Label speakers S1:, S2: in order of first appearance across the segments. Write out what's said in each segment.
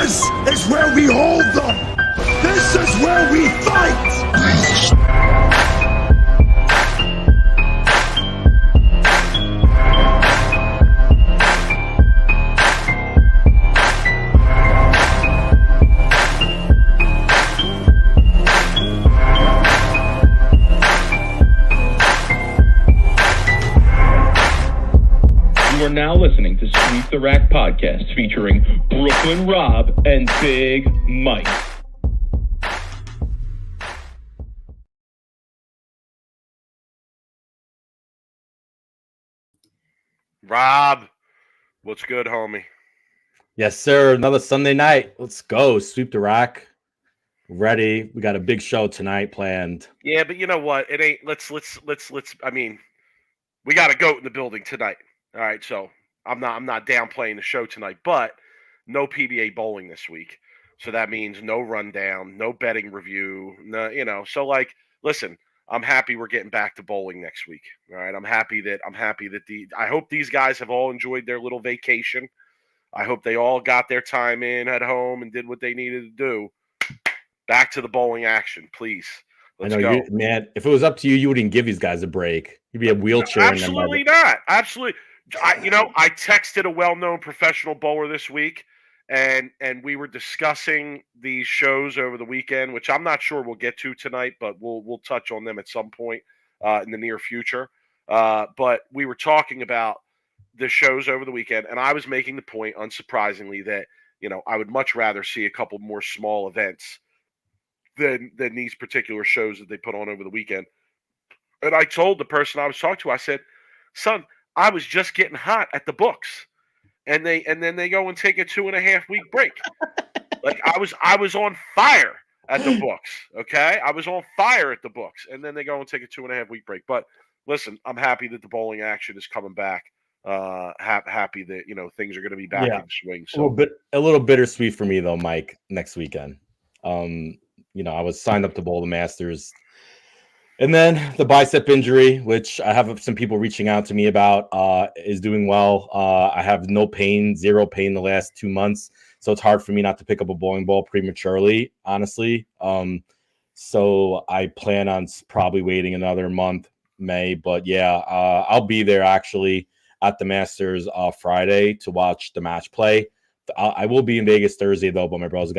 S1: This is where we hold them. This is where we fight.
S2: You are now listening to Sweep the Rack podcast featuring Brooklyn Rob and Big Mike.
S3: Rob, what's good, homie?
S4: Yes, sir. Another Sunday night. Let's go. Sweep the Rack. Ready. We got a big show tonight planned.
S3: Yeah, but you know what? It ain't. Let's. I mean, we got a goat in the building tonight. All right, so I'm not downplaying the show tonight, but no PBA bowling this week, so that means no rundown, no betting review, no, So like, listen, I'm happy we're getting back to bowling next week. All right, I'm happy that I hope these guys have all enjoyed their little vacation. I hope they all got their time in at home and did what they needed to do. Back to the bowling action, please. Let's go.
S4: Man. If it was up to you, you wouldn't give these guys a break. You'd be a wheelchair.
S3: Absolutely not. Absolutely. I texted a well-known professional bowler this week, and we were discussing these shows over the weekend, which I'm not sure we'll get to tonight, but we'll touch on them at some point in the near future. But we were talking about the shows over the weekend, and I was making the point, unsurprisingly, that I would much rather see a couple more small events than these particular shows that they put on over the weekend. And I told the person I was talking to, I said, son, I was just getting hot at the books. And then they go and take a 2.5 week break. Like I was on fire at the books. Okay. I was on fire at the books. And then they go and take a 2.5 week break. But listen, I'm happy that the bowling action is coming back. Happy that things are going to be back in swing. So
S4: a little bittersweet for me though, Mike, next weekend. I was signed up to bowl the Masters. And then the bicep injury, which I have some people reaching out to me about, is doing well. I have no pain, zero pain the last 2 months. So it's hard for me not to pick up a bowling ball prematurely, honestly. So I plan on probably waiting another month, May. But yeah, I'll be there actually at the Masters Friday to watch the match play. I will be in Vegas Thursday, though, but my bro's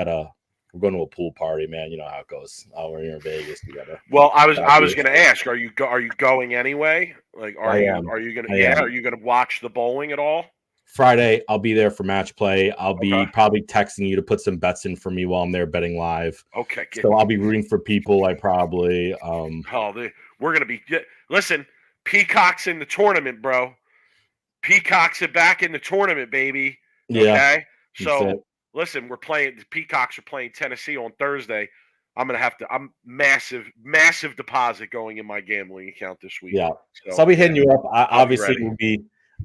S4: we're going to a pool party, man. You know how it goes. We're here in Vegas together.
S3: Well, I was going to ask, are you going anyway? Like, are you going to? Are you going to watch the bowling at all?
S4: Friday, I'll be there for match play. I'll be probably texting you to put some bets in for me while I'm there betting live.
S3: Okay.
S4: So I'll be rooting for people. I probably.
S3: We're going to be. Listen, Peacock's in the tournament, bro. Peacock's back in the tournament, baby. Okay?
S4: Yeah.
S3: So. Listen, the Peacocks are playing Tennessee on Thursday. I'm massive deposit going in my gambling account this week.
S4: Yeah. So I'll be hitting you up.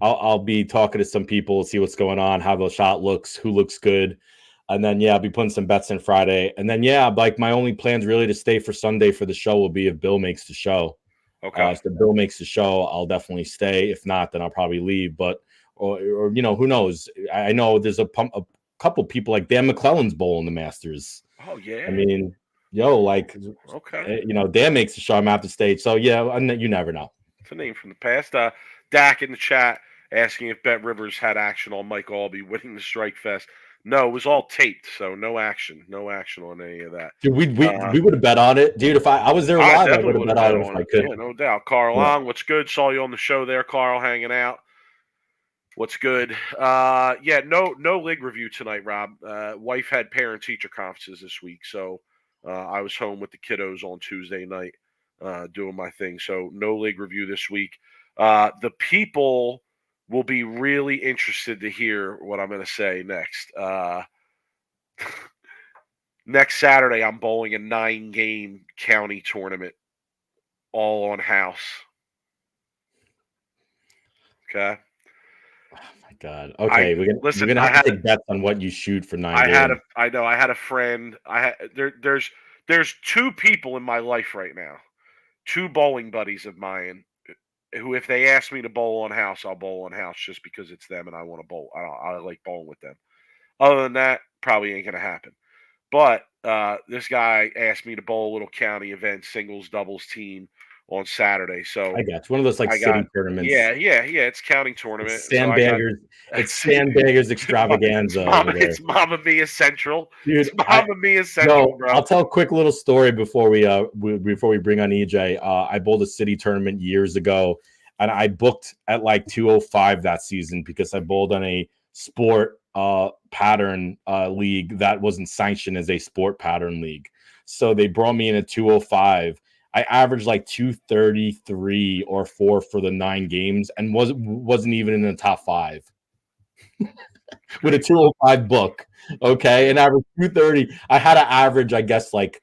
S4: I'll be talking to some people, see what's going on, how the shot looks, who looks good. And then, I'll be putting some bets in Friday. And then, like my only plans really to stay for Sunday for the show will be if Bill makes the show.
S3: Okay.
S4: If Bill makes the show, I'll definitely stay. If not, then I'll probably leave. But, or who knows? I know there's a couple people like Dan McClellan's bowling the Masters.
S3: Oh yeah.
S4: I mean, okay. Dan makes the show. I'm out to stage. So you never know.
S3: It's a name from the past. Dak in the chat asking if Bet Rivers had action on Mike Albee winning the Strike Fest. No, it was all taped, so no action on any of that.
S4: Dude, we would have bet on it, dude. If I was there live, I would have bet on it if I could.
S3: Yeah, no doubt. Carl Long, what's good? Saw you on the show there, Carl, hanging out. What's good? No league review tonight, Rob. Wife had parent-teacher conferences this week, so I was home with the kiddos on Tuesday night doing my thing. So no league review this week. The people will be really interested to hear what I'm going to say next. Next Saturday, I'm bowling a 9-game county tournament, all on house. Okay.
S4: God. Okay, we're gonna have to take bets on what you shoot for 9 games.
S3: I had a friend. There's two people in my life right now, two bowling buddies of mine, who if they ask me to bowl on house, I'll bowl on house just because it's them and I want to bowl. I like bowling with them. Other than that, probably ain't gonna happen. But this guy asked me to bowl a little county event, singles, doubles team on Saturday. So
S4: I got you. One of those like
S3: I
S4: city
S3: got
S4: tournaments.
S3: yeah. It's county tournament.
S4: It's
S3: So I got
S4: sandbaggers. It's sandbaggers extravaganza over there.
S3: It's Mamma Mia Central.
S4: Dude,
S3: It's Mamma Mia Central, bro.
S4: I'll tell a quick little story before we bring on EJ. I bowled a city tournament years ago, and I booked at like 205 that season because I bowled on a sport pattern league that wasn't sanctioned as a sport pattern league. So they brought me in at 205. I averaged like 233 or 4 for the 9 games and wasn't even in the top 5 with a 205 book. Okay, and average 230. I had to average, I guess, like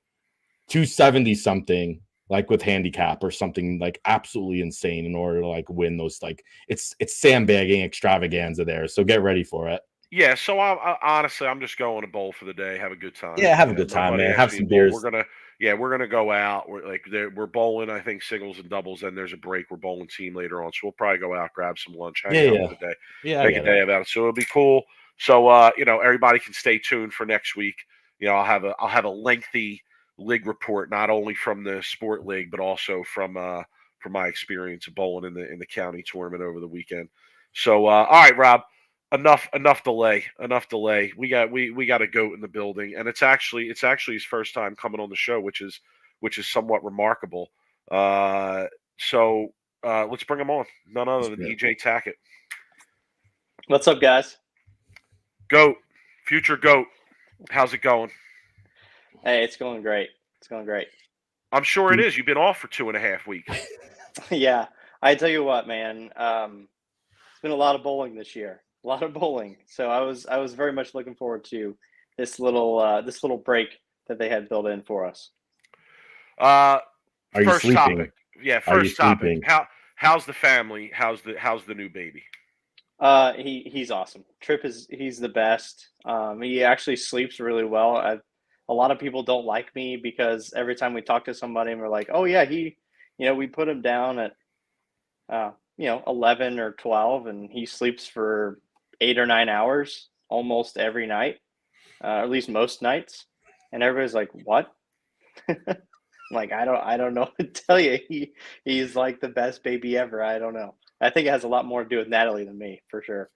S4: 270 something, like with handicap or something like absolutely insane in order to like win those. Like it's sandbagging extravaganza there. So get ready for it.
S3: Yeah, so I honestly, I'm just going to bowl for the day, have a good time.
S4: Yeah, have a good time, man. Have some beers.
S3: We're gonna go out. We're bowling, I think, singles and doubles. Then there's a break. We're bowling team later on, so we'll probably go out, grab some lunch, hang out for the day, make a day about it. So it'll be cool. So everybody can stay tuned for next week. I'll have a lengthy league report, not only from the sport league, but also from my experience of bowling in the county tournament over the weekend. So all right, Rob. Enough delay. We got a goat in the building, and it's actually his first time coming on the show, which is somewhat remarkable. So let's bring him on. None other than EJ Tackett.
S5: What's up, guys?
S3: Goat, future goat. How's it going?
S5: Hey, it's going great.
S3: I'm sure it is. You've been off for 2.5 weeks.
S5: Yeah, I tell you what, man. It's been a lot of bowling this year. A lot of bowling. So I was very much looking forward to this little break that they had built in for us.
S4: Are you
S3: first
S4: sleeping?
S3: Topic. Yeah, first topic. How's the family? How's the new baby?
S5: He's awesome. He's the best. He actually sleeps really well. A lot of people don't like me because every time we talk to somebody and we're like, oh yeah, we put him down at 11 or 12 and he sleeps for 8 or 9 hours almost every night, at least most nights. And everybody's like, what? Like, I don't know what to tell you. He's like the best baby ever. I don't know. I think it has a lot more to do with Natalie than me, for sure.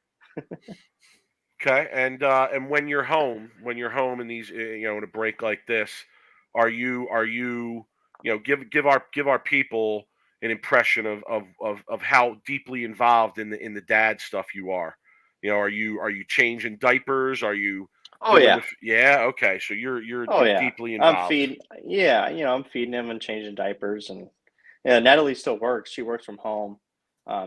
S3: Okay, and when you're home in these in a break like this, are you give our people an impression of how deeply involved in the dad stuff you are. Are you changing diapers? Are you?
S5: Oh yeah.
S3: Yeah. Okay. So you're deeply involved.
S5: I'm feeding him and changing diapers, and Natalie still works. She works from home.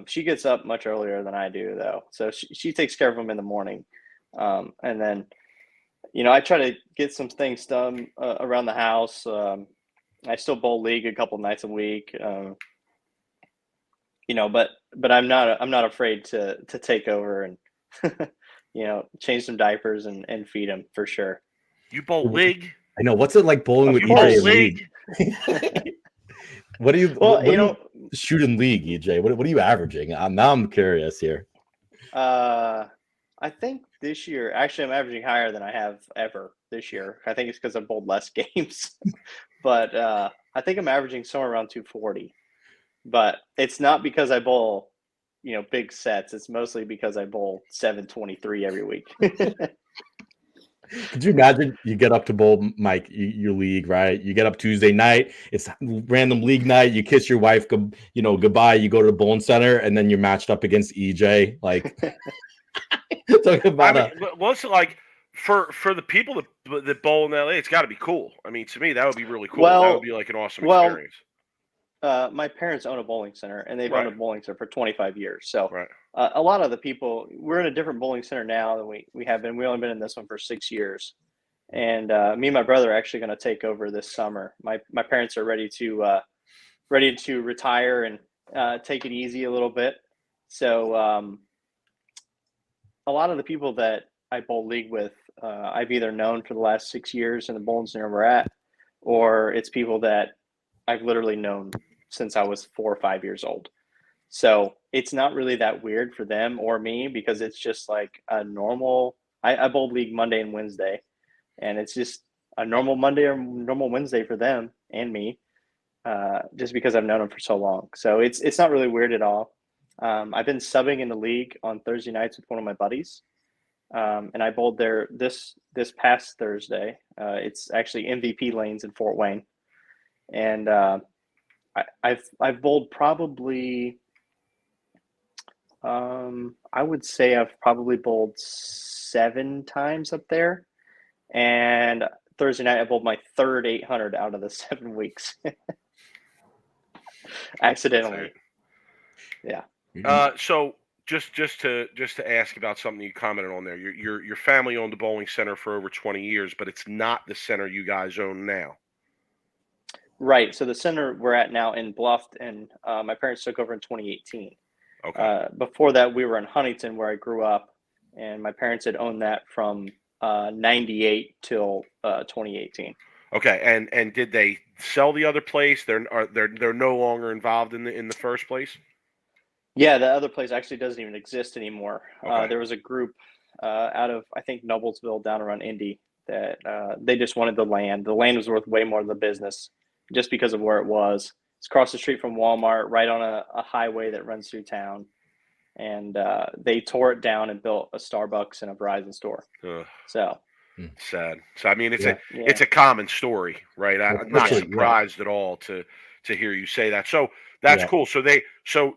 S5: She gets up much earlier than I do, though, so she takes care of him in the morning, and then I try to get some things done around the house. I still bowl league a couple nights a week, but I'm not afraid to take over and change some diapers and feed him for sure.
S3: You bowl league?
S4: I know. What's it like bowling with EJ in league? What do you shoot in league, EJ? What are you averaging? Now I'm curious here.
S5: I think this year, actually, I'm averaging higher than I have ever this year. I think it's because I've bowled less games, but I think I'm averaging somewhere around 240. But it's not because I bowl, big sets. It's mostly because I bowl 723 every week.
S4: Could you imagine you get up to bowl, Mike, your league, right? You get up Tuesday night, it's random league night, you kiss your wife, goodbye, you go to the bowling center, and then you're matched up against EJ. Like, talk about
S3: listen, like for the people that bowl in LA, it's got to be cool. I mean, to me, that would be really cool. That would be like an awesome experience.
S5: My parents own a bowling center, and they've owned a bowling center for 25 years. So
S3: right.
S5: A lot of the people, we're in a different bowling center now than we have been. We've only been in this one for 6 years. And me and my brother are actually going to take over this summer. My parents are ready to retire and take it easy a little bit. So a lot of the people that I bowl league with, I've either known for the last 6 years in the bowling center we're at, or it's people that I've literally known since I was 4 or 5 years old. So it's not really that weird for them or me because it's just like a normal I bowl league Monday and Wednesday, and it's just a normal Monday or normal Wednesday for them and me, just because I've known them for so long. So it's not really weird at all. I've been subbing in the league on Thursday nights with one of my buddies, and I bowled there this past Thursday. It's actually MVP lanes in Fort Wayne, and I've bowled probably. I would say I've probably bowled 7 times up there, and Thursday night I bowled my third 800 out of the 7 weeks, accidentally. Yeah.
S3: So just to ask about something you commented on there, your family owned the bowling center for over 20 years, but it's not the center you guys own now.
S5: Right. So the center we're at now in Bluff, and my parents took over in 2018.
S3: Okay.
S5: Before that, we were in Huntington, where I grew up, and my parents had owned that from 98 till 2018.
S3: Okay. And did they sell the other place? They're no longer involved in the first place?
S5: Yeah, the other place actually doesn't even exist anymore.
S3: Okay.
S5: There was a group out of, I think, Noblesville down around Indy that they just wanted the land. The land was worth way more than the business just because of where it was. It's across the street from Walmart, right on a highway that runs through town. And they tore it down and built a Starbucks and a Verizon store.
S3: Ugh,
S5: So
S3: sad. So I mean, it's
S4: Yeah.
S3: it's a common story, right? I'm not
S4: Especially,
S3: surprised at all to hear you say that. So that's
S4: Yeah.
S3: cool. So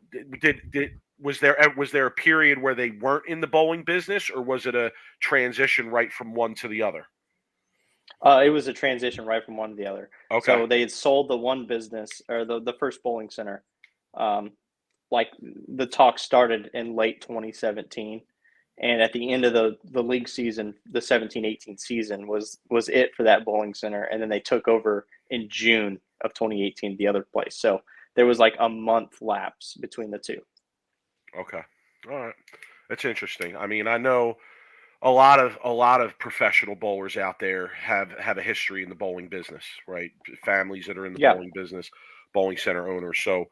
S3: was there a period where they weren't in the bowling business, or was it a transition right from one to the other?
S5: it was a transition right from one to the other.
S3: Okay.
S5: So they had sold the one business, or the first bowling center. Like the talk started in late 2017, and at the end of the league season, the 17-18 season was it for that bowling center, and then they took over in June of 2018 the other place. So there was like a month lapse between the two.
S3: Okay. All right. That's interesting. I mean, I know a lot of professional bowlers out there have a history in the bowling business, right? Families that are in the bowling business, bowling center owners. So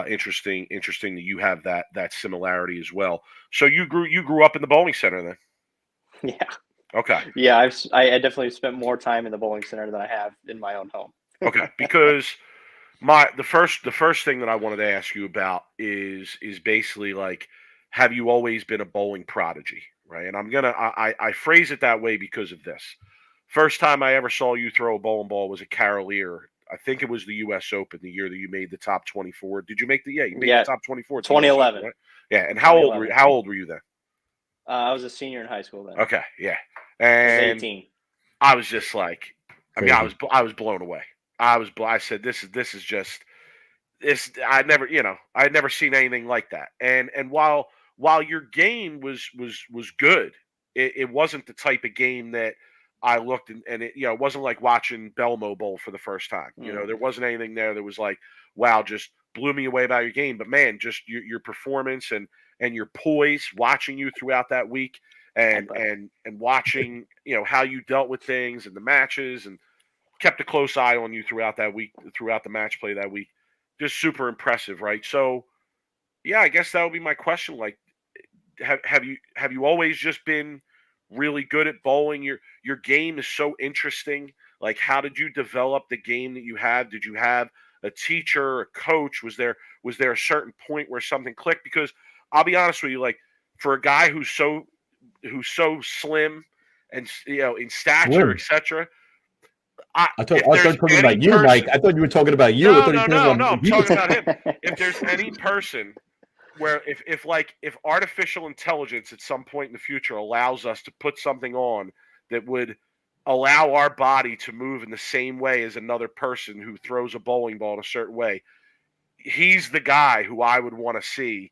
S3: interesting that you have that similarity as well. So you grew up in the bowling center then?
S5: Yeah.
S3: Okay.
S5: Yeah, I definitely spent more time in the bowling center than I have in my own home.
S3: Okay. Because the first thing that I wanted to ask you about is basically like, have you always been a bowling prodigy, right? And I phrase it that way because of this. First time I ever saw you throw a bowling ball was at Carolier. I think it was the U.S. Open, the year that you made the top 24. Did you make the? Yeah, you made the top 24. at the US
S5: 2011.
S3: Open, right? Yeah, and how old were you then?
S5: I was a senior in high school then.
S3: Okay, yeah,
S5: I was
S3: and
S5: 18.
S3: I was just like, I mean,
S4: Crazy.
S3: I was blown away. I said, this is just this. I'd never seen anything like that. And while your game was good, it wasn't the type of game that I looked and it wasn't like watching Belmo Bowl for the first time. There wasn't anything there that was like, wow, just blew me away about your game. But man, just your performance and your poise, watching you throughout that week and watching how you dealt with things and the matches and kept a close eye on you throughout that week, throughout the match play that week. Just super impressive, right? So yeah, I guess that would be my question. Like, have you always just been really good at bowling? Your game is so interesting. Like, how did you develop the game that you have? Did you have a teacher, a coach? Was there a certain point where something clicked? Because I'll be honest with you, like, for a guy who's so slim and in stature, etc.
S4: I thought you were talking about you, Mike. I thought you were talking about you.
S3: No, I'm talking about him. If there's any person where if artificial intelligence at some point in the future allows us to put something on that would allow our body to move in the same way as another person who throws a bowling ball in a certain way, he's the guy who I would want to see.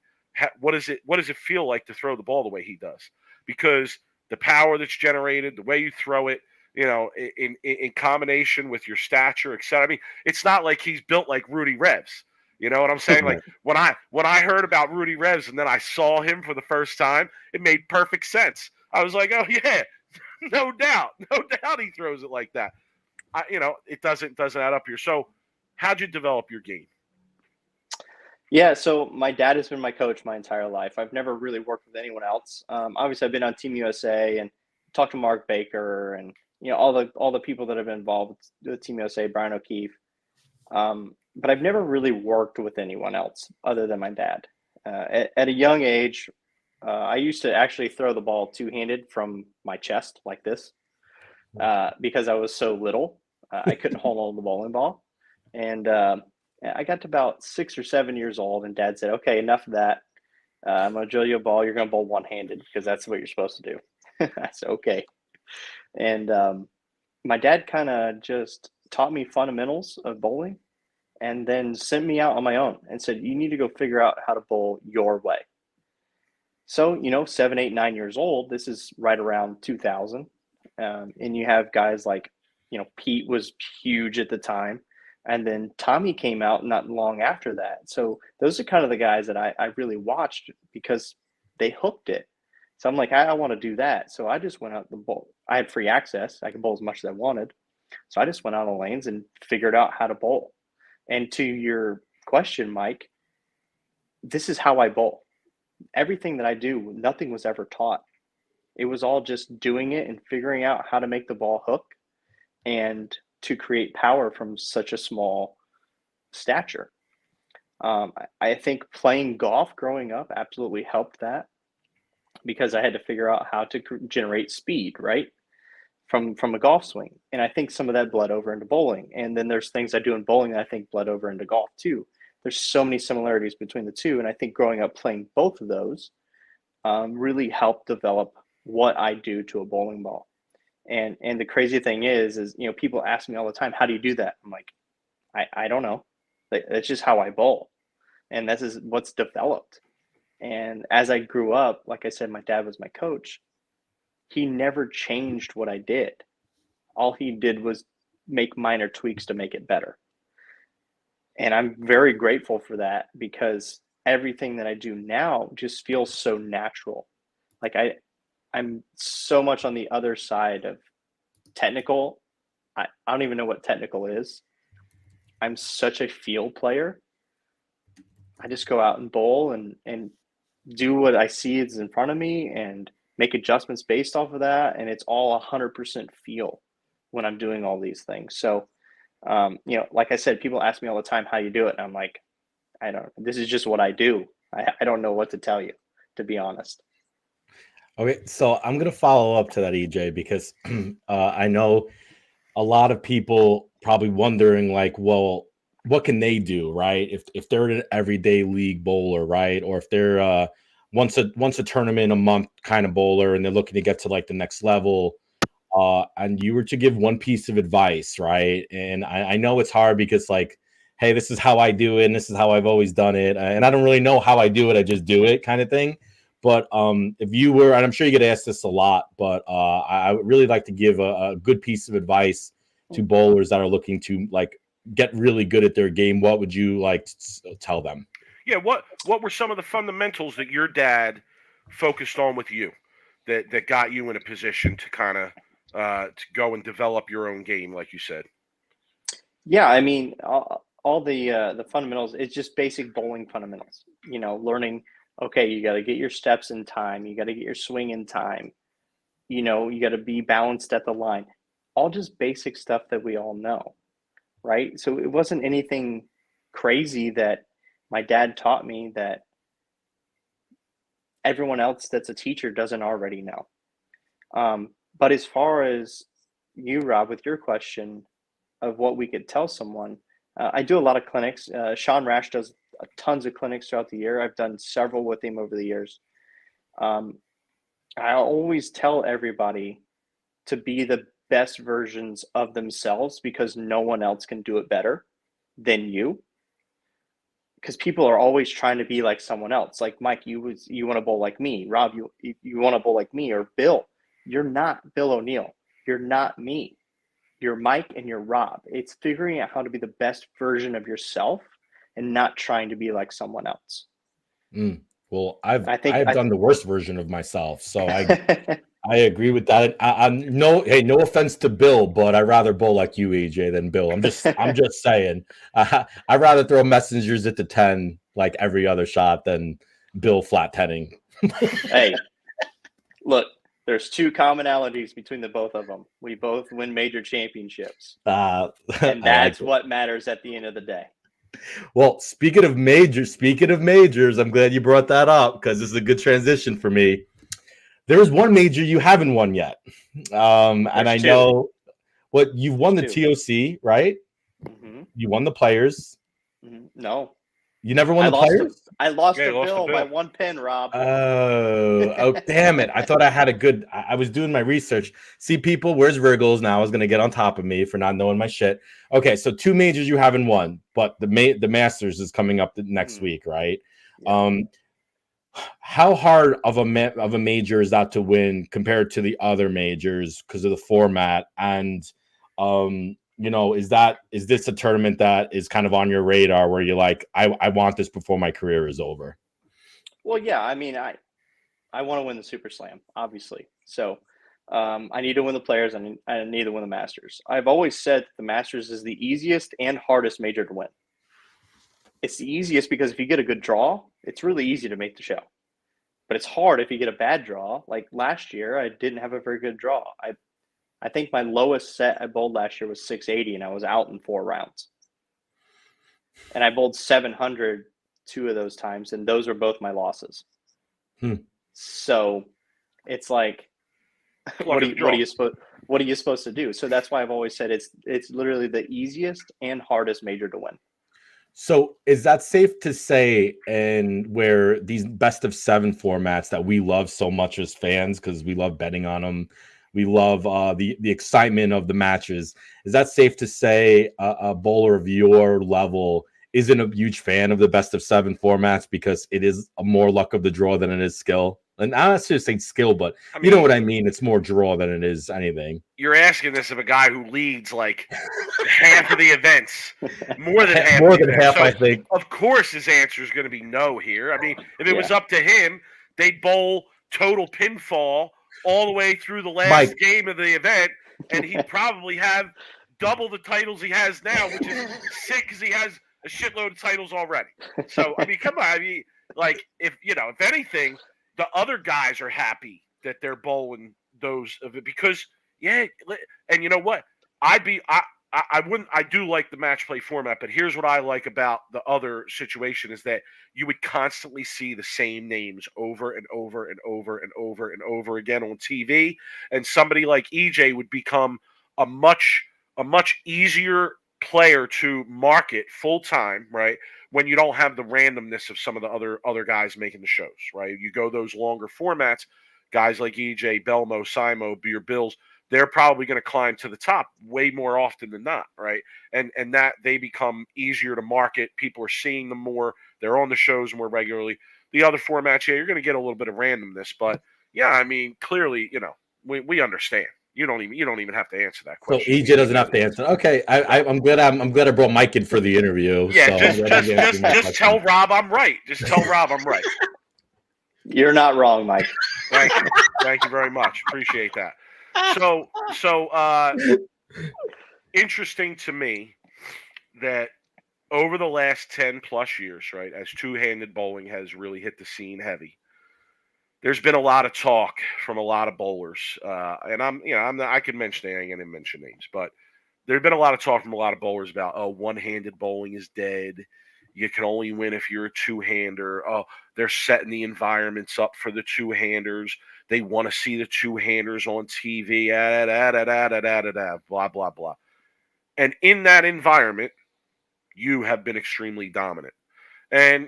S3: What does it feel like to throw the ball the way he does? Because the power that's generated, the way you throw it, in combination with your stature, etc. I mean, it's not like he's built like Rudy Revs. You know what I'm saying? Like when I heard about Rudy Revs and then I saw him for the first time, it made perfect sense. I was like, oh yeah, no doubt he throws it like that. It doesn't add up here. So how'd you develop your game?
S5: Yeah, so my dad has been my coach my entire life. I've never really worked with anyone else. Obviously, I've been on Team USA and talked to Mark Baker and all the people that have been involved with Team USA, Brian O'Keefe. But I've never really worked with anyone else other than my dad. At a young age, I used to actually throw the ball two-handed from my chest like this because I was so little. I couldn't hold on to the bowling ball. And I got to about 6 or 7 years old, and Dad said, okay, enough of that. I'm going to drill you a ball. You're going to bowl one-handed because that's what you're supposed to do. I said, okay. And my dad kind of just taught me fundamentals of bowling and then sent me out on my own and said, you need to go figure out how to bowl your way. So, 7, 8, 9 years old, this is right around 2000. And you have guys like, Pete was huge at the time. And then Tommy came out not long after that. So those are kind of the guys that I really watched because they hooked it. So I'm like, I want to do that. So I just went out the bowl. I had free access. I could bowl as much as I wanted. So I just went out on the lanes and figured out how to bowl. And to your question, Mike, this is how I bowl. Everything that I do, nothing was ever taught. It was all just doing it and figuring out how to make the ball hook and to create power from such a small stature. I think playing golf growing up absolutely helped that because I had to figure out how to generate speed, right? From a golf swing. And I think some of that bled over into bowling. And then there's things I do in bowling that I think bled over into golf too. There's so many similarities between the two. And I think growing up playing both of those really helped develop what I do to a bowling ball. And the crazy thing is people ask me all the time, how do you do that? I'm like, I don't know. That's just how I bowl. And this is what's developed. And as I grew up, like I said, my dad was my coach. He never changed what I did. All he did was make minor tweaks to make it better. And I'm very grateful for that because everything that I do now just feels so natural. Like I'm so much on the other side of technical. I don't even know what technical is. I'm such a field player. I just go out and bowl and do what I see is in front of me and make adjustments based off of that. And it's all 100% feel when I'm doing all these things. So, like I said, people ask me all the time how you do it. And I'm like, this is just what I do. I don't know what to tell you, to be honest.
S4: Okay, so I'm going to follow up to that, EJ, because I know a lot of people probably wondering, like, well, what can they do, right? If they're an everyday league bowler, right? Or if they're once a tournament a month kind of bowler and they're looking to get to like the next level, and you were to give one piece of advice, right? And I know it's hard because like, hey, this is how I do it and this is how I've always done it. And I don't really know how I do it. I just do it kind of thing. But if you were, and I'm sure you get asked this a lot, but I would really like to give a good piece of advice to bowlers that are looking to like get really good at their game. What would you like to tell them?
S3: Yeah, what were some of the fundamentals that your dad focused on with you that got you in a position to kind of to go and develop your own game, like you said?
S5: Yeah, I mean, all the fundamentals, it's just basic bowling fundamentals. Learning. Okay, you got to get your steps in time. You got to get your swing in time. You got to be balanced at the line. All just basic stuff that we all know, right? So it wasn't anything crazy that my dad taught me that everyone else that's a teacher doesn't already know. But as far as you, Rob, with your question of what we could tell someone, I do a lot of clinics. Sean Rash does tons of clinics throughout the year. I've done several with him over the years. I always tell everybody to be the best versions of themselves because no one else can do it better than you. Because people are always trying to be like someone else. Like Mike, you want to bowl like me. Rob, you want to bowl like me. Or Bill, you're not Bill O'Neill. You're not me. You're Mike and you're Rob. It's figuring out how to be the best version of yourself and not trying to be like someone else.
S4: Well, I've done the worst version of myself, so I agree with that. No offense to Bill, but I'd rather bowl like you, EJ, than Bill. I'm just saying. I'd rather throw messengers at the 10 like every other shot than Bill flat 10ing.
S5: Hey, look, There's two commonalities between the both of them. We both win major championships, and
S4: I like
S5: that's
S4: it.
S5: what matters at the end of the day.
S4: Well, speaking of majors, I'm glad you brought that up because this is a good transition for me. There's one major you haven't won yet, and I
S5: There's two.
S4: know what you've won the
S5: Two.
S4: TOC, right?
S5: Mhm.
S4: You won the players.
S5: No,
S4: You never won
S5: I
S4: the
S5: lost.
S4: players.
S5: I lost
S3: Yeah,
S5: to
S3: you lost to
S5: Bill by
S3: Bill.
S5: 1 pin, Rob.
S4: Oh, damn it. I thought I had a good. I was doing my research. See, people, where's Virgils now? Is going to get on top of me for not knowing my shit. Okay, so two majors you haven't won, but the Masters is coming up next week, right?
S5: Yeah.
S4: How hard of a major is that to win compared to the other majors because of the format? And is this a tournament that is kind of on your radar where you're like, I want this before my career is over?
S5: Well, yeah. I mean, I want to win the Super Slam, obviously. So I need to win the players. I need to win the Masters. I've always said the Masters is the easiest and hardest major to win. It's the easiest because if you get a good draw, it's really easy to make the show. But it's hard if you get a bad draw. Like last year, I didn't have a very good draw. I think my lowest set I bowled last year was 680, and I was out in 4 rounds. And I bowled 700 2 of those times, and those were both my losses. So it's like, what are you supposed to do? So that's why I've always said it's literally the easiest and hardest major to win.
S4: So is that safe to say, and where these best of 7 formats that we love so much as fans because we love betting on them, we love the excitement of the matches, is that safe to say a bowler of your level isn't a huge fan of the best of 7 formats because it is a more luck of the draw than it is skill? And I'm not just saying skill, but you know what I mean. It's more draw than it is anything.
S3: You're asking this of a guy who leads like half of the events, more than half.
S4: So, I think.
S3: Of course, his answer is going to be no here. I mean, if it was up to him, they'd bowl total pinfall all the way through the last game of the event, and he'd probably have double the titles he has now, which is 6 because he has a shitload of titles already. So, I mean, come on. I mean, like, if anything, the other guys are happy that they're bowling those of it because, and you know what? I do like the match play format, but here's what I like about the other situation is that you would constantly see the same names over and over and over and over and over again on TV, and somebody like EJ would become a much easier player to market full time, right? When you don't have the randomness of some of the other guys making the shows, right? You go those longer formats, guys like EJ, Belmo, Simo, Beer Bills, they're probably going to climb to the top way more often than not, right? And that they become easier to market. People are seeing them more. They're on the shows more regularly. The other formats, you're going to get a little bit of randomness, but I mean, clearly, we understand. You don't even have to answer that question.
S4: So EJ doesn't have to answer. Okay, I'm glad I brought Mike in for the interview.
S3: Yeah,
S4: so
S3: just tell Rob I'm right. Just tell Rob I'm right.
S5: You're not wrong, Mike.
S3: Thank you very much. Appreciate that. So interesting to me that over the last 10 plus years, right, as two-handed bowling has really hit the scene heavy, there's been a lot of talk from a lot of bowlers, and I can mention names, I didn't mention names, but there's been a lot of talk from a lot of bowlers about one-handed bowling is dead. You can only win if you're a two-hander. Oh, they're setting the environments up for the two-handers. They want to see the two-handers on TV. Blah blah blah. And in that environment, you have been extremely dominant. And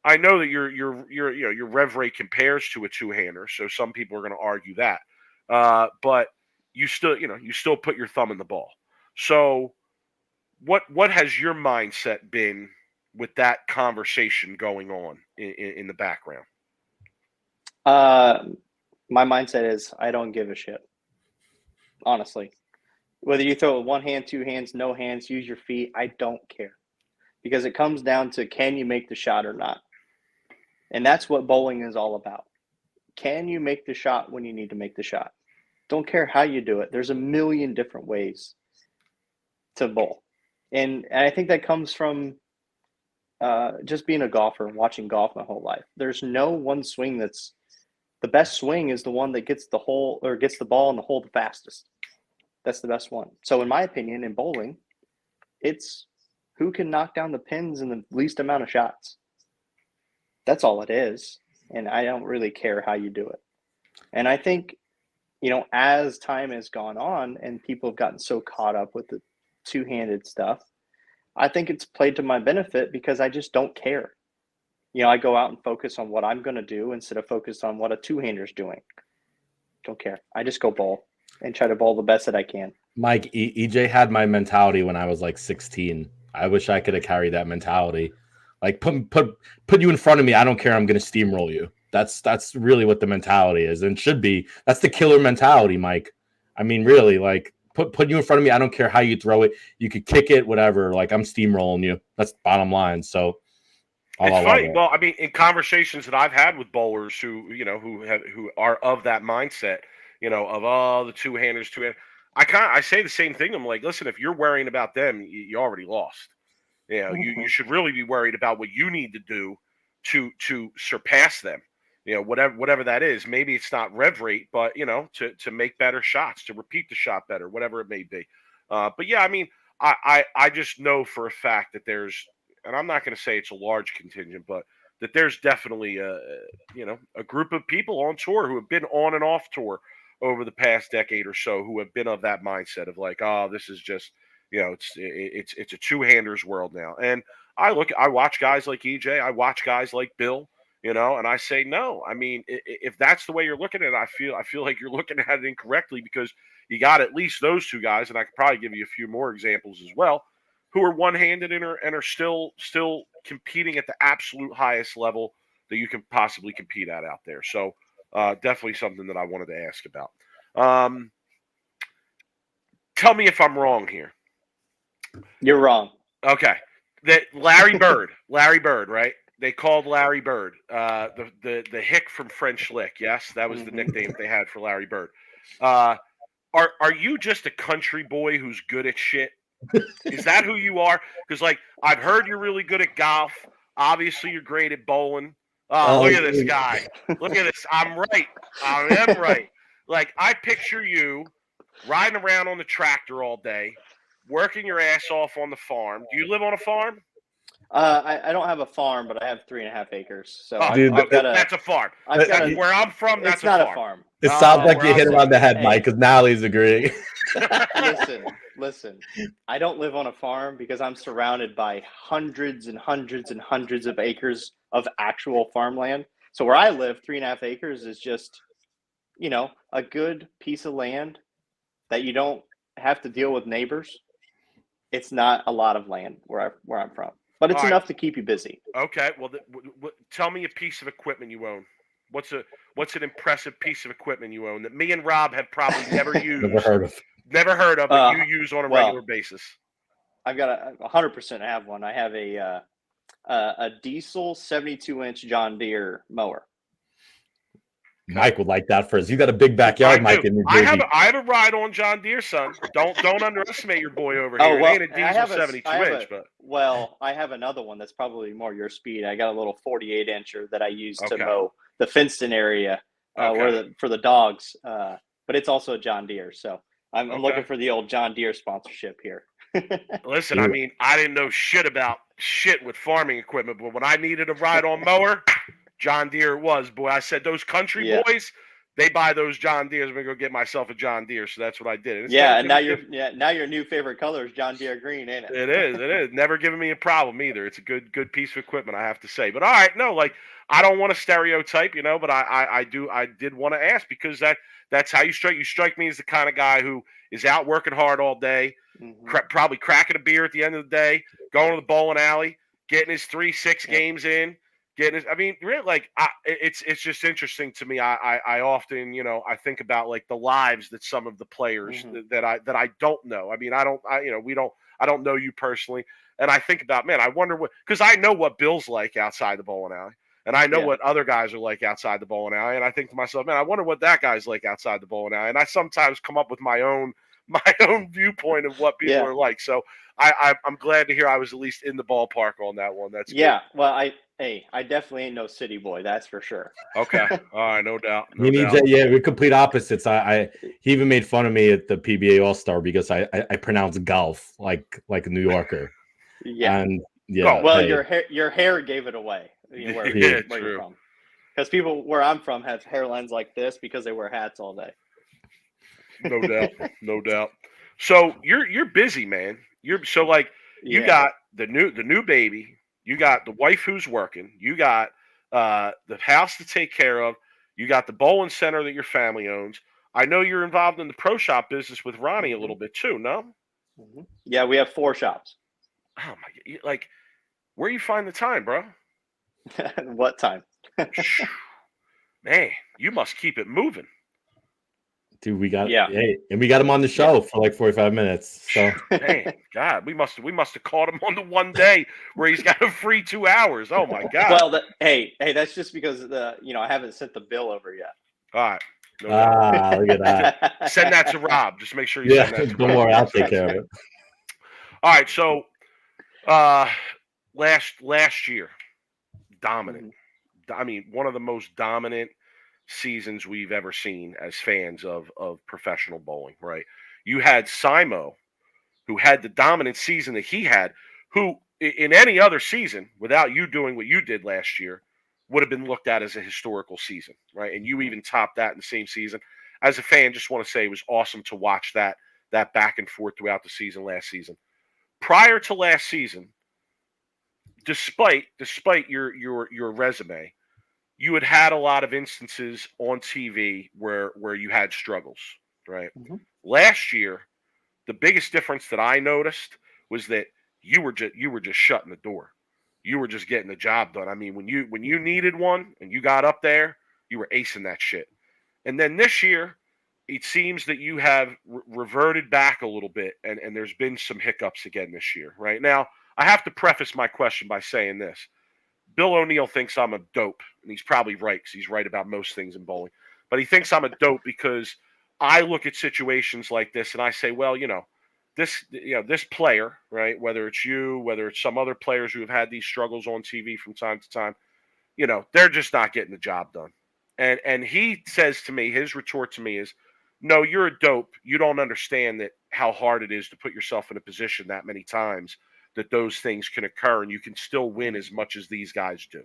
S3: I know that your rev rate compares to a two-hander, so some people are going to argue that. But you still put your thumb in the ball. So what has your mindset been with that conversation going on in the background?
S5: My mindset is I don't give a shit. Honestly, whether you throw it with one hand, two hands, no hands, use your feet, I don't care, because it comes down to can you make the shot or not, and that's what bowling is all about. Can you make the shot when you need to make the shot? Don't care how you do it. There's a million different ways to bowl, and I think that comes from just being a golfer and watching golf my whole life. There's no one swing that's the best swing is the one that gets the hole or gets the ball in the hole the fastest. That's the best one. So in my opinion, in bowling, it's who can knock down the pins in the least amount of shots. That's all it is. And I don't really care how you do it. And I think, as time has gone on and people have gotten so caught up with the two-handed stuff, I think it's played to my benefit because I just don't care. I go out and focus on what I'm going to do instead of focus on what a two-hander's doing. Don't care. I just go bowl and try to bowl the best that I can.
S4: Mike, EJ had my mentality when I was like 16. I wish I could have carried that mentality. Like put you in front of me. I don't care. I'm going to steamroll you. That's really what the mentality is and should be. That's the killer mentality, Mike. I mean, really, like put you in front of me. I don't care how you throw it. You could kick it, whatever. Like I'm steamrolling you. That's the bottom line. So
S3: it's funny. Well, I mean, in conversations that I've had with bowlers who are of that mindset, of the two-handers, I say the same thing. I'm like, listen, if you're worrying about them, you already lost. You should really be worried about what you need to do to surpass them. Whatever that is. Maybe it's not rev rate, but to make better shots, to repeat the shot better, whatever it may be. But yeah, I mean, I just know for a fact that there's, and I'm not going to say it's a large contingent, but that there's definitely a group of people on tour who have been on and off tour over the past decade or so who have been of that mindset of like, oh, this is just, it's a two-handers world now. And I watch guys like EJ, I watch guys like Bill, and I say, no, I mean, if that's the way you're looking at it, I feel like you're looking at it incorrectly because you got at least those two guys, and I could probably give you a few more examples as well, who are one-handed and are still competing at the absolute highest level that you can possibly compete at out there. So definitely something that I wanted to ask about. Tell me if I'm wrong here.
S5: You're wrong.
S3: Okay. That Larry Bird, right? They called Larry Bird, the hick from French Lick. Yes, that was the nickname they had for Larry Bird. Are you just a country boy who's good at shit? Is that who you are? Because like I've heard you're really good at golf. Obviously, you're great at bowling. Look at this guy. Look at this. I'm right. I am right. Like I picture you riding around on the tractor all day, working your ass off on the farm. Do you live on a farm?
S5: I don't have a farm, but I have 3.5 acres. So
S3: that's a farm. Where I'm from, that's
S5: not a farm.
S4: It sounds like you hit him on the head, Mike, because Natalie's agreeing.
S5: Listen. I don't live on a farm because I'm surrounded by hundreds and hundreds and hundreds of acres of actual farmland. So where I live, 3.5 acres is just, a good piece of land that you don't have to deal with neighbors. It's not a lot of land where I'm from, but it's enough to keep you busy.
S3: Okay. Well, tell me a piece of equipment you own. What's an impressive piece of equipment you own that me and Rob have probably never used? Never heard of, but you use on a regular basis.
S5: I've got 100% have one. I have a diesel 72-inch John Deere mower.
S4: Mike would like that first. You got a big backyard, Mike. In New Jersey.
S3: I have a ride on John Deere, son. Don't underestimate your boy over here. It ain't a diesel 72-inch, but
S5: I have another one that's probably more your speed. I got a little 48-incher that I use to mow the fenced-in area for the dogs, but it's also a John Deere. So I'm looking for the old John Deere sponsorship here.
S3: Listen, I mean, I didn't know shit with farming equipment, but when I needed a ride on mower, John Deere was, boy. I said, those country boys, they buy those John Deeres. I'm gonna go get myself a John Deere. So that's what I did.
S5: And now your new favorite color is John Deere green, ain't it?
S3: It is. Never giving me a problem either. It's a good piece of equipment, I have to say. But all right, no, like I don't want to stereotype, but I did want to ask because that's how you strike. You strike me as the kind of guy who is out working hard all day, probably cracking a beer at the end of the day, going to the bowling alley, getting his 3-6 games in. I mean, really, like it's just interesting to me. I often, I think about like the lives that some of the players that I don't know. I mean, I don't know you personally, and I think about, man, I wonder because I know what Bill's like outside the bowling alley, and I know what other guys are like outside the bowling alley, and I think to myself, man, I wonder what that guy's like outside the bowling alley, and I sometimes come up with my own viewpoint of what people are like. So I'm glad to hear I was at least in the ballpark on that one. That's
S5: Yeah. Well, I definitely ain't no city boy. That's for sure.
S3: good. Okay. All right. No doubt.
S4: Me
S3: No
S4: and
S3: doubt.
S4: EJ, yeah, we're complete opposites. He even made fun of me at the PBA All Star because I pronounce golf like a New Yorker.
S5: Yeah.
S4: And yeah,
S5: Well,
S4: hey,
S5: your hair gave it away. You know, where
S3: Yeah,
S5: where
S3: true.
S5: you're from. Because people where I'm from have hairlines like this because they wear hats all day.
S3: No doubt. No doubt. So you're busy, man. You're so like you
S5: Yeah.
S3: got the new baby. You got the wife who's working. You got the house to take care of. You got the bowling center that your family owns. I know you're involved in the pro shop business with Ronnie a little bit too. No.
S5: Mhm. Yeah, we have 4 shops.
S3: Oh my! Like, where you find the time, bro?
S5: What time?
S3: Man, you must keep it moving.
S4: dude, we got
S5: Yeah.
S4: hey, and we got him on the show for like 45 minutes. So
S3: Man, God, we must have caught him on the one day where he's got a free 2 hours. Oh my God!
S5: Well, hey, that's just because I haven't sent the bill over yet.
S3: All right, no doubt.
S4: look at that.
S3: Send that to Rob. Just make sure you
S4: Yeah,
S3: send that to
S4: don't
S3: Rob.
S4: worry, I'll take care of it.
S3: All right, so last year, dominant. I mean, one of the most dominant seasons we've ever seen as fans of professional bowling, right? You had Simo, who had the dominant season that he had, who in any other season, without you doing what you did last year, would have been looked at as a historical season, right? And you even topped that in the same season. As a fan, just want to say it was awesome to watch that back and forth throughout the season last season. Prior to last season, despite your resume, you had a lot of instances on TV where you had struggles, right?
S5: Mhm.
S3: Last year, the biggest difference that I noticed was that you were just shutting the door. You were just getting the job done. I mean, when you needed one and you got up there, you were acing that shit. And then this year, it seems that you have reverted back a little bit, and there's been some hiccups again this year. Right now, I have to preface my question by saying this. Bill O'Neill thinks I'm a dope, and he's probably right because he's right about most things in bowling. But he thinks I'm a dope because I look at situations like this and I say, well, this player, right? Whether it's you, whether it's some other players who have had these struggles on TV from time to time, they're just not getting the job done. And he says to me, his retort to me is, no, you're a dope. You don't understand that how hard it is to put yourself in a position that many times that those things can occur and you can still win as much as these guys do.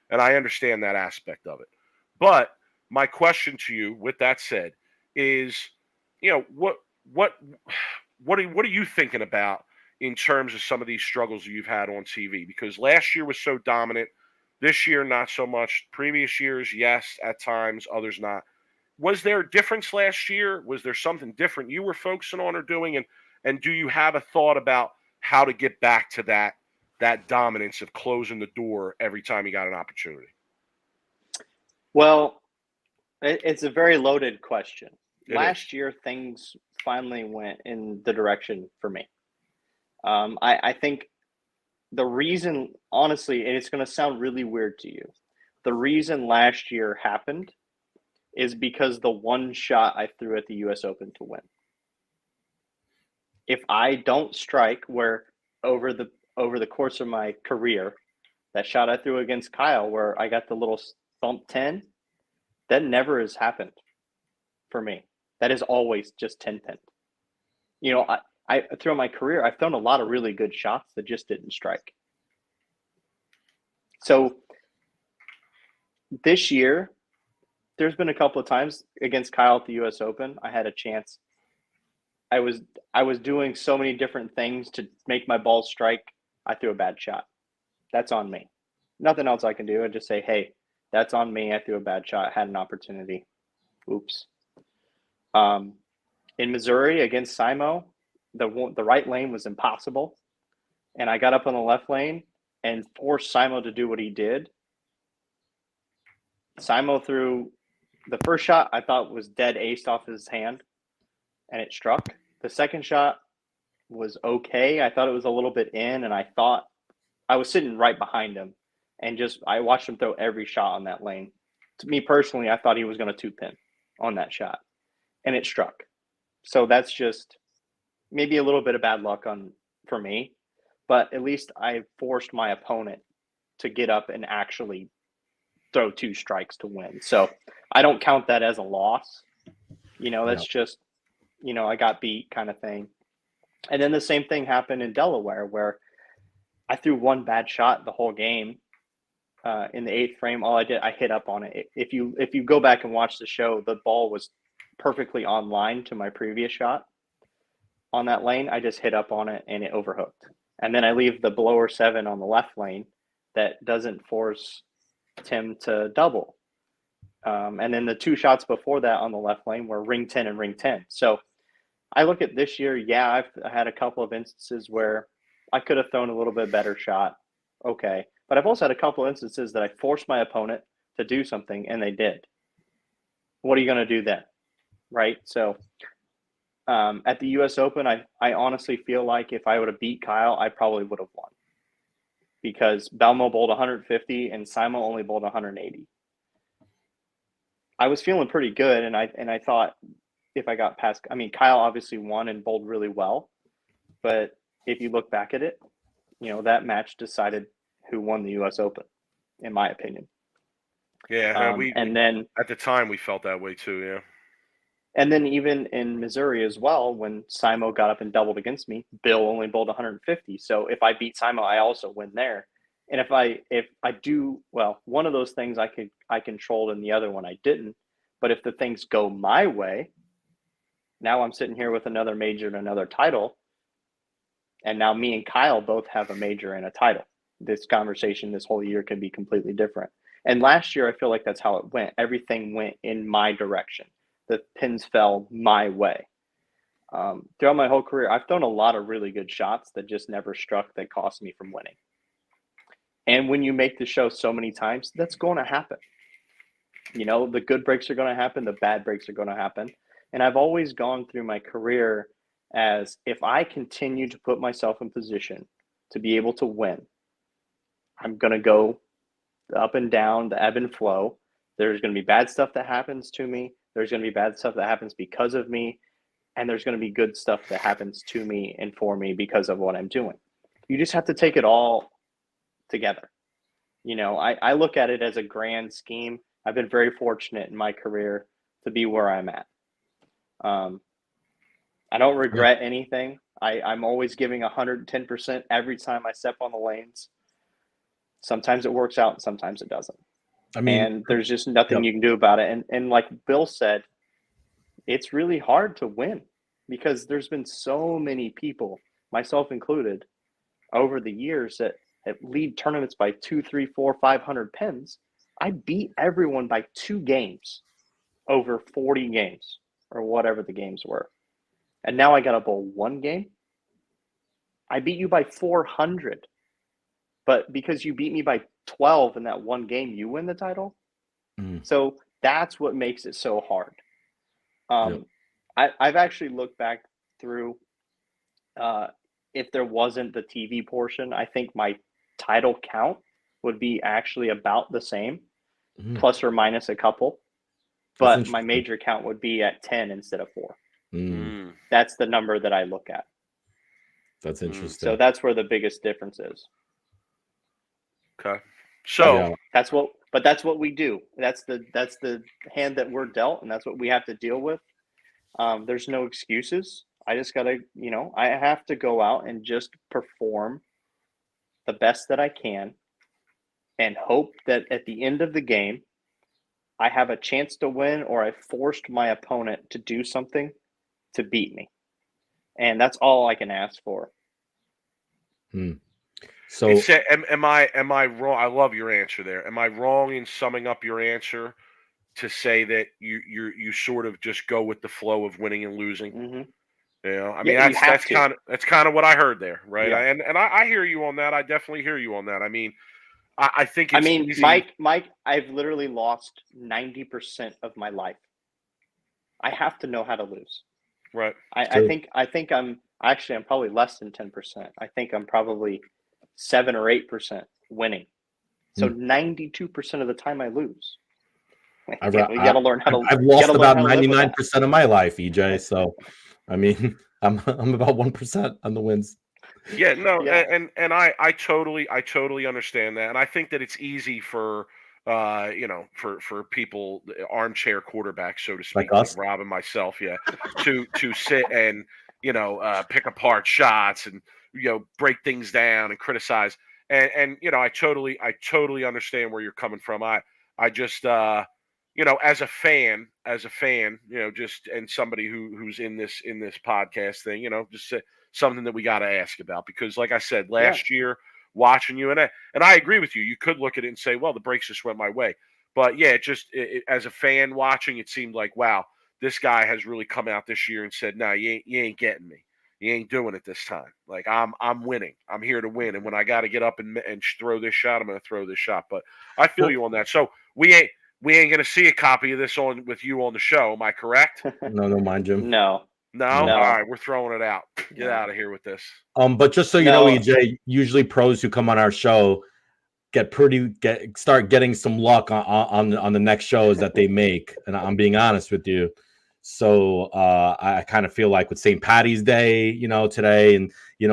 S3: And I understand that aspect of it. But my question to you, with that said, is, what are you thinking about in terms of some of these struggles you've had on TV? Because last year was so dominant. This year, not so much. Previous years, yes, at times, others not. Was there a difference last year? Was there something different you were focusing on or doing? And do you have a thought about how to get back to that dominance of closing the door every time you got an opportunity?
S5: Well, it's a very loaded question.
S3: It
S5: Last year, things finally went in the direction for me. I think the reason, honestly, and it's going to sound really weird to you, the reason last year happened is because the one shot I threw at the U.S. Open to win. If I don't strike where over the course of my career, that shot I threw against Kyle where I got the little thump 10, that never has happened for me. That is always just 10-10. I throughout my career, I've thrown a lot of really good shots that just didn't strike. So this year, there's been a couple of times against Kyle at the U.S. Open, I had a chance. I was doing so many different things to make my ball strike. I threw a bad shot. That's on me. Nothing else I can do. I just say, hey, that's on me. I threw a bad shot. Had an opportunity. Oops. In Missouri against Simo, the right lane was impossible, and I got up on the left lane and forced Simo to do what he did. Simo threw the first shot I thought was dead aced off his hand, and it struck. The second shot was okay. I thought it was a little bit in, and I thought I was sitting right behind him, and I watched him throw every shot on that lane. To me personally, I thought he was going to 2-pin on that shot, and it struck. So that's just maybe a little bit of bad luck for me, but at least I forced my opponent to get up and actually throw 2 strikes to win. So I don't count that as a loss. That's just, I got beat kind of thing. And then the same thing happened in Delaware where I threw 1 bad shot the whole game. In the 8th frame, all I did, I hit up on it. If you go back and watch the show, the ball was perfectly on line to my previous shot on that lane. I just hit up on it and it overhooked. And then I leave the blower 7 on the left lane that doesn't force Tim to double. And then the 2 shots before that on the left lane were ring 10 and ring 10. So I look at this year, I've had a couple of instances where I could have thrown a little bit better shot. Okay. But I've also had a couple of instances that I forced my opponent to do something and they did. What are you going to do then? Right? So at the US Open, I honestly feel like if I would have beat Kyle, I probably would have won. Because Belmo bowled 150 and Simo only bowled 180. I was feeling pretty good, and I thought if I got past, Kyle obviously won and bowled really well, but if you look back at it, that match decided who won the U.S. Open, in my opinion.
S3: Yeah,
S5: and then
S3: at the time we felt that way too. Yeah,
S5: and then even in Missouri as well, when Simo got up and doubled against me, Bill only bowled 150. So if I beat Simo, I also win there. And if I do well, one of those things I controlled and the other one I didn't. But if the things go my way, now I'm sitting here with another major and another title. And now me and Kyle both have a major and a title. This conversation this whole year can be completely different. And last year, I feel like that's how it went. Everything went in my direction. The pins fell my way. Throughout my whole career, I've thrown a lot of really good shots that just never struck that cost me from winning. And when you make the show so many times, that's going to happen. The good breaks are going to happen. The bad breaks are going to happen. And I've always gone through my career as if I continue to put myself in position to be able to win, I'm going to go up and down the ebb and flow. There's going to be bad stuff that happens to me. There's going to be bad stuff that happens because of me. And there's going to be good stuff that happens to me and for me because of what I'm doing. You just have to take it all together. I look at it as a grand scheme. I've been very fortunate in my career to be where I'm at. I don't regret anything. I'm always giving 110% every time I step on the lanes. Sometimes it works out and sometimes it doesn't. And there's just nothing you can do about it. And like Bill said, it's really hard to win because there's been so many people, myself included, over the years that lead tournaments by 200, 300, 400, 500 pins. I beat everyone by 2 games over 40 games or whatever the games were. And now I got to bowl 1 game. I beat you by 400. But because you beat me by 12 in that 1 game, you win the title. So that's what makes it so hard. I've actually looked back through, if there wasn't the TV portion, I think my title count would be actually about the same, plus or minus a couple. But my major count would be at 10 instead of 4. That's the number that I look at.
S4: That's interesting.
S5: So that's where the biggest difference is.
S3: Okay. So
S5: that's what we do. That's the hand that we're dealt, and that's what we have to deal with. There's no excuses. I just gotta, I have to go out and just perform the best that I can and hope that at the end of the game, I have a chance to win or I forced my opponent to do something to beat me. And that's all I can ask for.
S3: So am I wrong? I love your answer there. Am I wrong in summing up your answer to say that you sort of just go with the flow of winning and losing? That's kind of what I heard there, right? Yeah. And I hear you on that. I definitely hear you on that. I think it's easy.
S5: Mike, I've literally lost 90% of my life. I have to know how to lose.
S3: Right.
S5: I think I'm probably less than 10%. I think I'm probably 7 or 8% winning. So 92% of the time I lose. You got to learn how to.
S4: I've lost about 99% of my life, EJ. So, I'm about 1% on the wins.
S3: Yeah, no,
S5: Yeah.
S3: and I totally understand that, and I think that it's easy for for people, armchair quarterbacks, so to
S4: Like
S3: speak, like
S4: us.
S3: Rob and myself, yeah, to sit and pick apart shots and break things down and criticize, and I totally understand where you're coming from. I just as a fan, just and somebody who's in this podcast thing, just something that we got to ask about because, like I said,
S5: Yeah.
S3: last year watching you and I agree with you. You could look at it and say, well, the breaks just went my way, but yeah, as a fan watching, it seemed like, wow, this guy has really come out this year and said, no, you ain't getting me. You ain't doing it this time. Like I'm winning. I'm here to win, and when I got to get up and throw this shot, I'm going to throw this shot. But I feel
S4: Well,
S3: you on that. So we ain't gonna see a copy of this on with you on the show. Am I correct?
S4: no, mind Jim.
S5: No.
S3: No.
S4: No.
S3: All
S5: No.
S3: right, we're throwing it out. Get
S5: No.
S3: out of here with this.
S4: But just so you know,
S5: No.
S4: EJ, usually pros who come on our show start getting some luck on the next shows that they make, and I'm being honest with you. So I kind of feel like with St. Patty's Day, today, and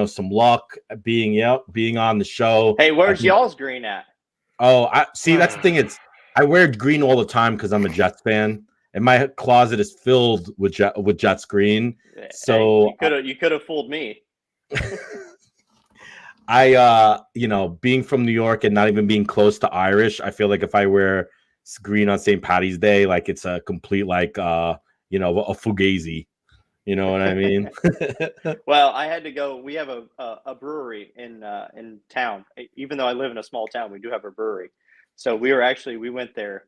S4: some luck being on the show.
S5: Hey, where's y'all's green at?
S4: Oh, I see. That's the thing. It's I wear green all the time because I'm a Jets fan, and my closet is filled with Jets green. So
S5: Hey, you could have fooled me.
S4: being from New York and not even being close to Irish, I feel like if I wear green on St. Patty's Day, like it's a complete a fugazi. You know what I mean?
S5: Well, I had to go. We have a brewery in town. Even though I live in a small town, we do have a brewery. So we went there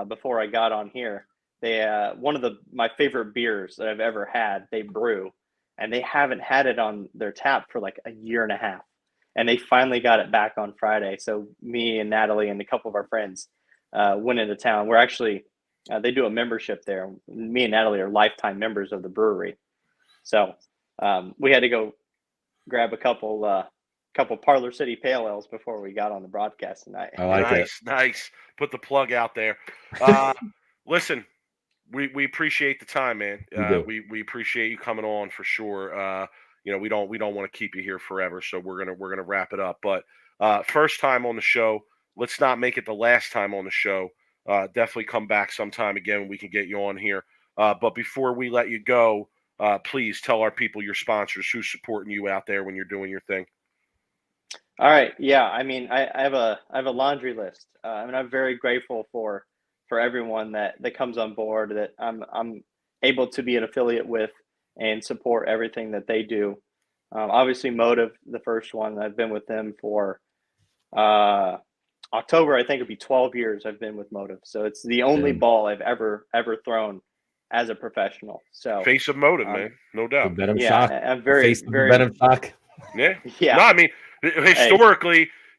S5: before I got on here. They one of my favorite beers that I've ever had. They brew, and they haven't had it on their tap for like a year and a half. And they finally got it back on Friday. So me and Natalie and a couple of our friends went into town. We're actually they do a membership there. Me and Natalie are lifetime members of the brewery. So we had to go grab a couple Parlor City Pale Ales before we got on the broadcast tonight.
S4: I like it.
S3: Nice. Put the plug out there. Listen, we appreciate the time, man. We appreciate you coming on for sure. We don't want to keep you here forever, so we're gonna wrap it up. But first time on the show, let's not make it the last time on the show. Definitely come back sometime again. We can get you on here. But before we let you go, please tell our people, your sponsors, who's supporting you out there when you're doing your thing.
S5: All right. Yeah. I mean, I have a laundry list. I'm very grateful for everyone that comes on board, that I'm able to be an affiliate with and support everything that they do. Obviously, Motive, the first one, I've been with them for October. I think it'll be 12 years I've been with Motive. So it's the only ball I've ever thrown as a professional. So
S3: face of Motive, man, no doubt.
S4: Venom
S5: yeah,
S4: shock.
S5: I'm very
S4: Venom shock.
S3: Yeah.
S5: Yeah.
S3: No, I mean,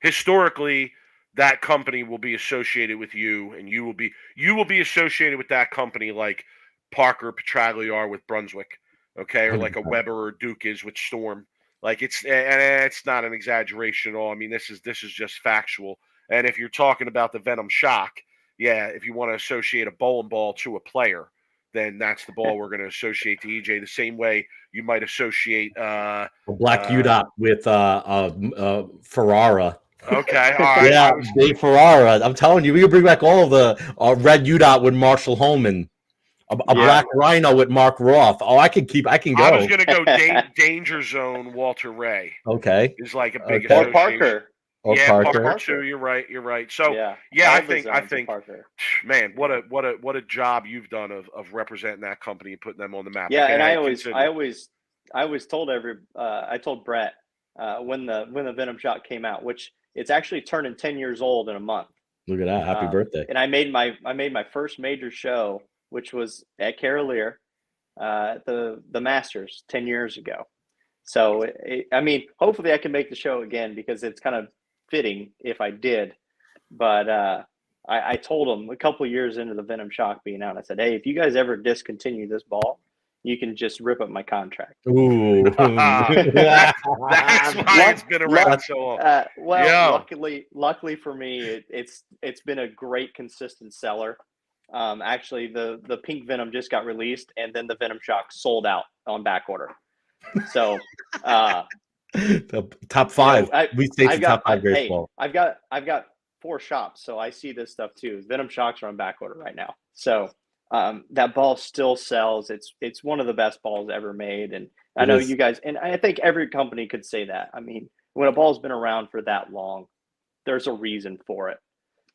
S3: historically, that company will be associated with you, and you will be associated with that company like Parker Petragliar with Brunswick, okay, or like a Weber or Duke is with Storm. Like it's not an exaggeration at all. I mean, this is just factual. And if you're talking about the Venom shock, yeah, if you want to associate a bowling ball to a player, then that's the ball we're going to associate to EJ. The same way you might associate
S4: a black UDOT with Ferrara.
S3: Okay, all right.
S4: Yeah, Dave Ferrara. I'm telling you, we could bring back all of the red UDOT with Marshall Holman, a black Rhino with Mark Roth. Oh, I can go.
S3: I was going to go Danger Zone. Walter Ray.
S4: Okay,
S3: is like a big
S5: or Parker.
S3: Parker too. You're right. So yeah, I think, man, what a job you've done of representing that company and putting them on the map.
S5: Yeah, and I always told I told Brett when the Venom shot came out, which it's actually turning 10 years old in a month.
S4: Look at that! Happy birthday!
S5: And I made my first major show, which was at Carolier, the Masters 10 years ago. So I mean, hopefully I can make the show again because it's kind of fitting if I did. But I told him a couple of years into the Venom shock being out, I said, hey, if you guys ever discontinue this ball, you can just rip up my contract.
S4: Ooh.
S3: That's why it's been around so long.
S5: Luckily for me, it's been a great consistent seller. Actually, the pink Venom just got released, and then the Venom shock sold out on back order. So
S4: The top 5. We state's the top 5
S5: hey,
S4: baseball.
S5: I've got 4 shops, so I see this stuff too. Venom Shocks are on back order right now. So that ball still sells. It's one of the best balls ever made. And I know you guys, and I think every company could say that. I mean, when a ball's been around for that long, there's a reason for it.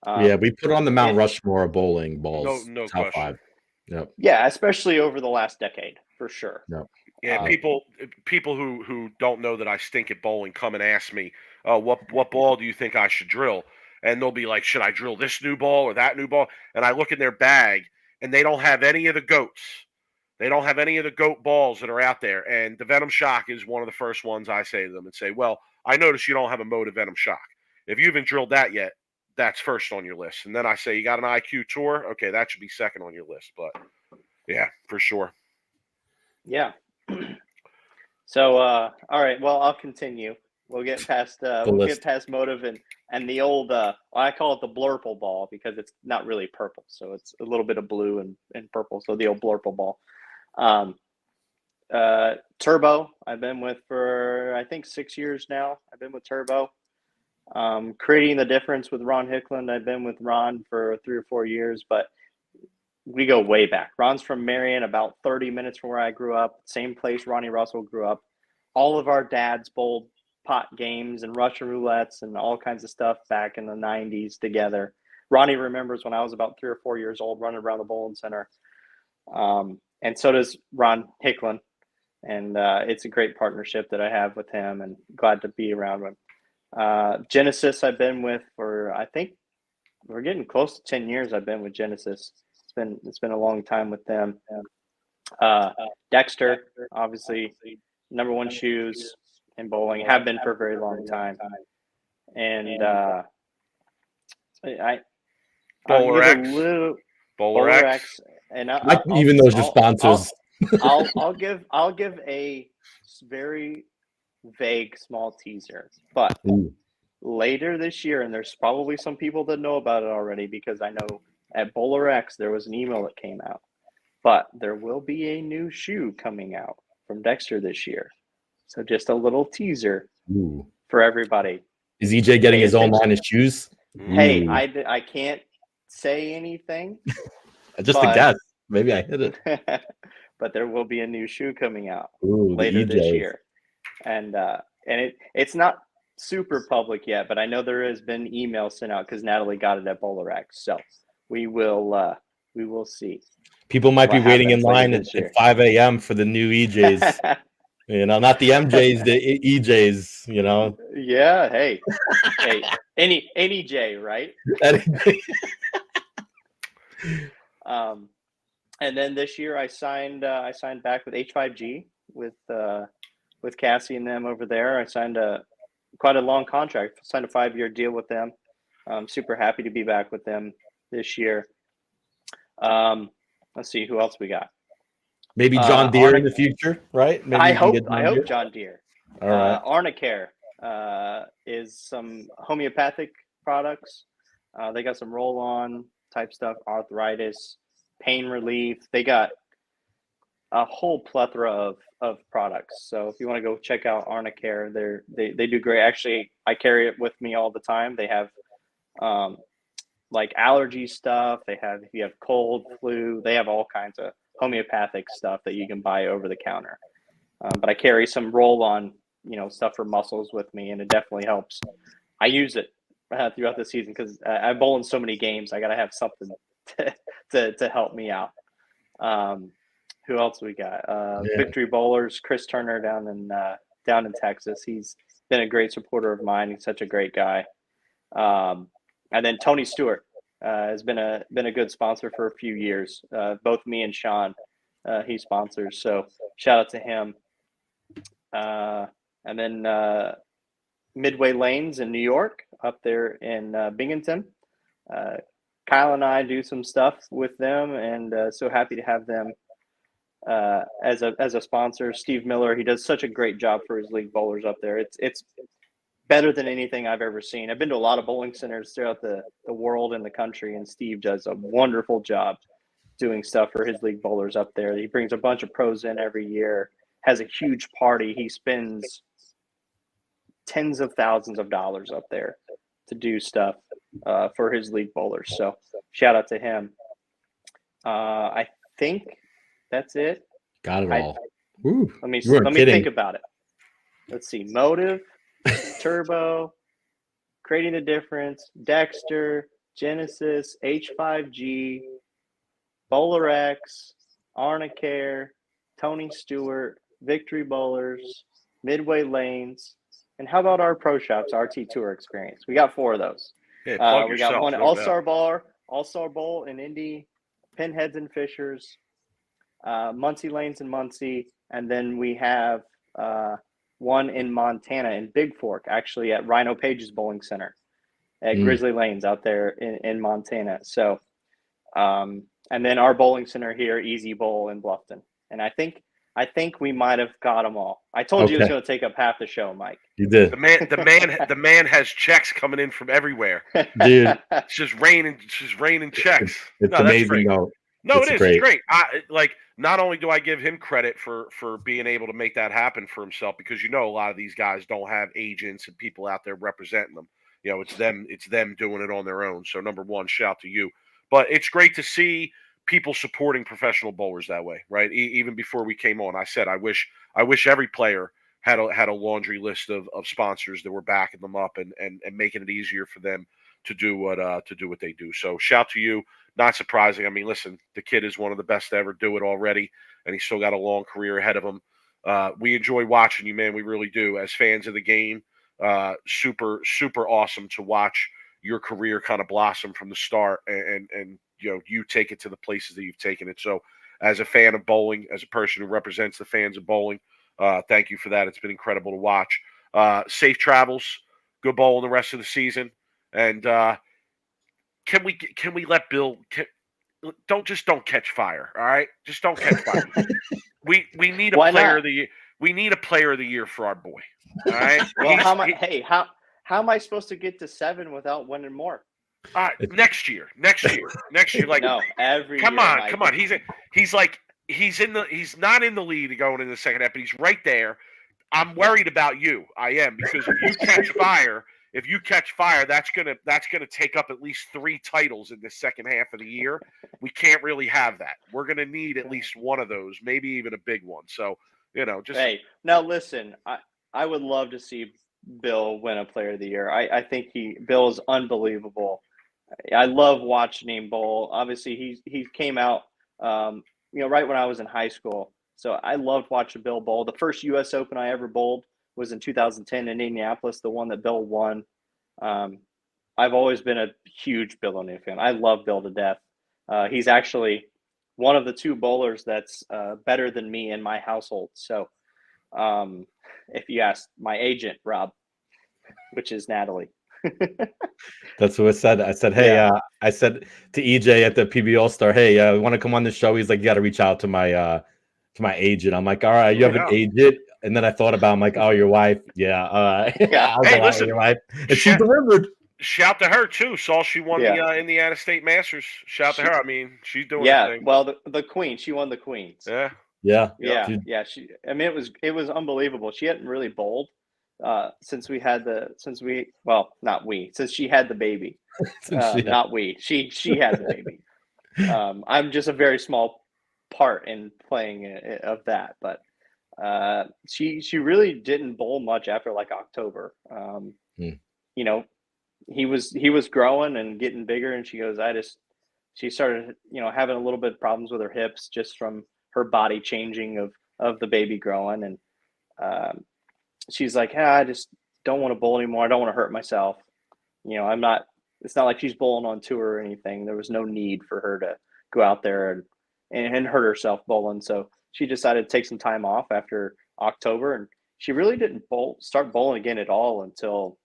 S4: Yeah, we put on the Mount Rushmore of bowling balls.
S3: No
S4: top
S3: question.
S4: 5. Yep.
S5: Yeah, especially over the last decade, for sure.
S4: Yep.
S3: Yeah, people who don't know that I stink at bowling come and ask me, what ball do you think I should drill? And they'll be like, should I drill this new ball or that new ball? And I look in their bag, and they don't have any of the goats. They don't have any of the goat balls that are out there. And the Venom Shock is one of the first ones I say to them and say, well, I notice you don't have a Motive Venom Shock. If you haven't drilled that yet, that's first on your list. And then I say, you got an IQ Tour? Okay, that should be second on your list. But yeah, for sure.
S5: Yeah. So, all right. Well, I'll continue. We'll get past get past Motive and the old I call it the Blurple ball because it's not really purple, so it's a little bit of blue and purple. So the old Blurple ball. Turbo, I've been with for I think 6 years now. I've been with Turbo. Creating the Difference with Ron Hickland. I've been with Ron for 3 or 4 years, but we go way back. Ron's from Marion, about 30 minutes from where I grew up. Same place Ronnie Russell grew up. All of our dads bowled pot games and Russian roulettes and all kinds of stuff back in the 90s together. Ronnie remembers when I was about 3 or 4 years old running around the bowling center. And so does Ron Hickland. And it's a great partnership that I have with him and glad to be around him. Genesis I've been with for, I think we're getting close to 10 years I've been with Genesis. It's been a long time with them. Dexter, obviously, #1 shoes in bowling, have been for a very long time. And
S3: Bowler X.
S5: Bowler X. And
S4: even those are sponsors.
S5: I'll give a very vague small teaser, but later this year, and there's probably some people that know about it already because I know at Bowler X there was an email that came out, but there will be a new shoe coming out from Dexter this year. So just a little teaser for everybody.
S4: Is EJ getting his own line of shoes?
S5: Hey, I can't say anything.
S4: Just a guess. Maybe I hit it.
S5: But there will be a new shoe coming out
S4: Ooh,
S5: later this year. And it's not super public yet, but I know there has been emails sent out because Natalie got it at Bowler X. So we will see.
S4: People might be waiting in line at 5 a.m. for the new EJs. You know, not the MJs, the EJs, you know.
S5: Yeah, hey, any J, right? And then this year I signed back with H5G with Cassie and them over there. I signed quite a long contract, signed a 5-year deal with them. I'm super happy to be back with them this year. Let's see who else we got.
S4: Maybe John Deere in the future, right? Maybe
S5: I hope John Deere.
S4: All right.
S5: Arnicare is some homeopathic products. They got some roll-on type stuff, arthritis, pain relief. They got a whole plethora of products. So if you want to go check out Arnicare, they do great. Actually, I carry it with me all the time. They have like allergy stuff. They have, if you have cold, flu, they have all kinds of homeopathic stuff that you can buy over the counter. But I carry some roll-on, stuff for muscles with me, and it definitely helps. I use it throughout the season because I bowl in so many games. I got to have something to help me out. Who else we got? Victory Bowlers, Chris Turner down in Texas. He's been a great supporter of mine. He's such a great guy. And then Tony Stewart has been a good sponsor for a few years. Both me and Sean, he sponsors. So shout out to him. And then Midway Lanes in New York, up there in Binghamton. Kyle and I do some stuff with them, and so happy to have them as a sponsor. Steve Miller, he does such a great job for his league bowlers up there. It's better than anything I've ever seen. I've been to a lot of bowling centers throughout the world and the country, and Steve does a wonderful job doing stuff for his league bowlers up there. He brings a bunch of pros in every year, has a huge party. He spends tens of thousands of dollars up there to do stuff for his league bowlers. So shout out to him. I think that's it.
S4: Got it
S5: I-
S4: all. Woo.
S5: Let me
S4: You weren't
S5: let me
S4: kidding.
S5: think about it. Let's see. Motive, Turbo, Creating the Difference, Dexter, Genesis, H5G, Bowler X, Arnicare, Tony Stewart, Victory Bowlers, Midway Lanes, and how about our Pro Shops RT Tour Experience? We got 4 of those.
S3: Yeah, plug
S5: We
S3: yourself,
S5: got one
S3: no
S5: All-Star
S3: doubt.
S5: Bowl in Indy, Pinheads and Fishers, Muncie Lanes in Muncie, and then we have one in Montana in Big Fork, actually at Rhino Page's Bowling Center at Grizzly Lanes out there in Montana. So, and then our bowling center here, Easy Bowl in Bluffton. And I think we might have got them all. I told you it was
S4: Okay.
S5: going to take up half the show, Mike.
S4: You did,
S3: The man has checks coming in from everywhere.
S4: dude.
S3: It's just raining checks.
S4: It's
S3: No, that's
S4: amazing
S3: great.
S4: though.
S3: No,
S4: It's
S3: it is.
S4: great.
S3: It's great. Like, not only do I give him credit for being able to make that happen for himself, because a lot of these guys don't have agents and people out there representing them. It's them doing it on their own. So number one, shout to you. But it's great to see people supporting professional bowlers that way, right? Even before we came on, I said I wish every player had a laundry list of sponsors that were backing them up and making it easier for them to do what they do. So shout to you. Not surprising. I mean, listen, the kid is one of the best to ever do it already, and he's still got a long career ahead of him. We enjoy watching you, man. We really do. As fans of the game, super, super awesome to watch your career kind of blossom from the start and you take it to the places that you've taken it. So as a fan of bowling, as a person who represents the fans of bowling, thank you for that. It's been incredible to watch. Safe travels. Good bowl in the rest of the season. And can we let Bill don't catch fire, all right? Just don't catch fire. we need a
S5: Why
S3: player
S5: not?
S3: of the year. We need a player of the year for our boy. All right.
S5: Well, how am I supposed to get to 7 without winning more?
S3: Next year. Like,
S5: No, every
S3: come
S5: year,
S3: on,
S5: Mike.
S3: come on. He's not in the lead going into the second half, but he's right there. I'm worried about you. I am, because if you catch fire, that's gonna take up at least 3 titles in the second half of the year. We can't really have that. We're gonna need at least one of those, maybe even a big one. So, just
S5: Hey, now listen, I would love to see Bill win a Player of the Year. I think Bill is unbelievable. I love watching him bowl. Obviously, he came out, right when I was in high school. So I loved watching Bill bowl. The first U.S. Open I ever bowled was in 2010 in Indianapolis, the one that Bill won. I've always been a huge Bill O'Neill fan. I love Bill to death. He's actually one of the 2 bowlers that's better than me in my household. So if you ask my agent, Rob, which is Natalie.
S4: That's what I said. I said, hey, I said to EJ at the PB All-Star, hey, want to come on the show? He's like, you got to reach out to my agent. I'm like, all right, you have an agent? And then I thought about, I'm like, oh, your wife. Yeah.
S3: Yeah. Hey, listen,
S4: your wife. And she delivered.
S3: Shout to her too. Saw she won the Indiana State Masters. Shout to her. I mean, she's doing her thing.
S5: Well, the Queen, she won the Queens.
S3: Yeah.
S5: It was unbelievable. She hadn't really bowled since she had the baby. Not we. She had the baby. I'm just a very small part in playing of that, but she really didn't bowl much after like October. He was growing and getting bigger, and she goes, she started having a little bit of problems with her hips just from her body changing of the baby growing, and she's like, I just don't want to bowl anymore. I don't want to hurt myself. It's not like she's bowling on tour or anything. There was no need for her to go out there and hurt herself bowling. So she decided to take some time off after October, and she really didn't start bowling again at all until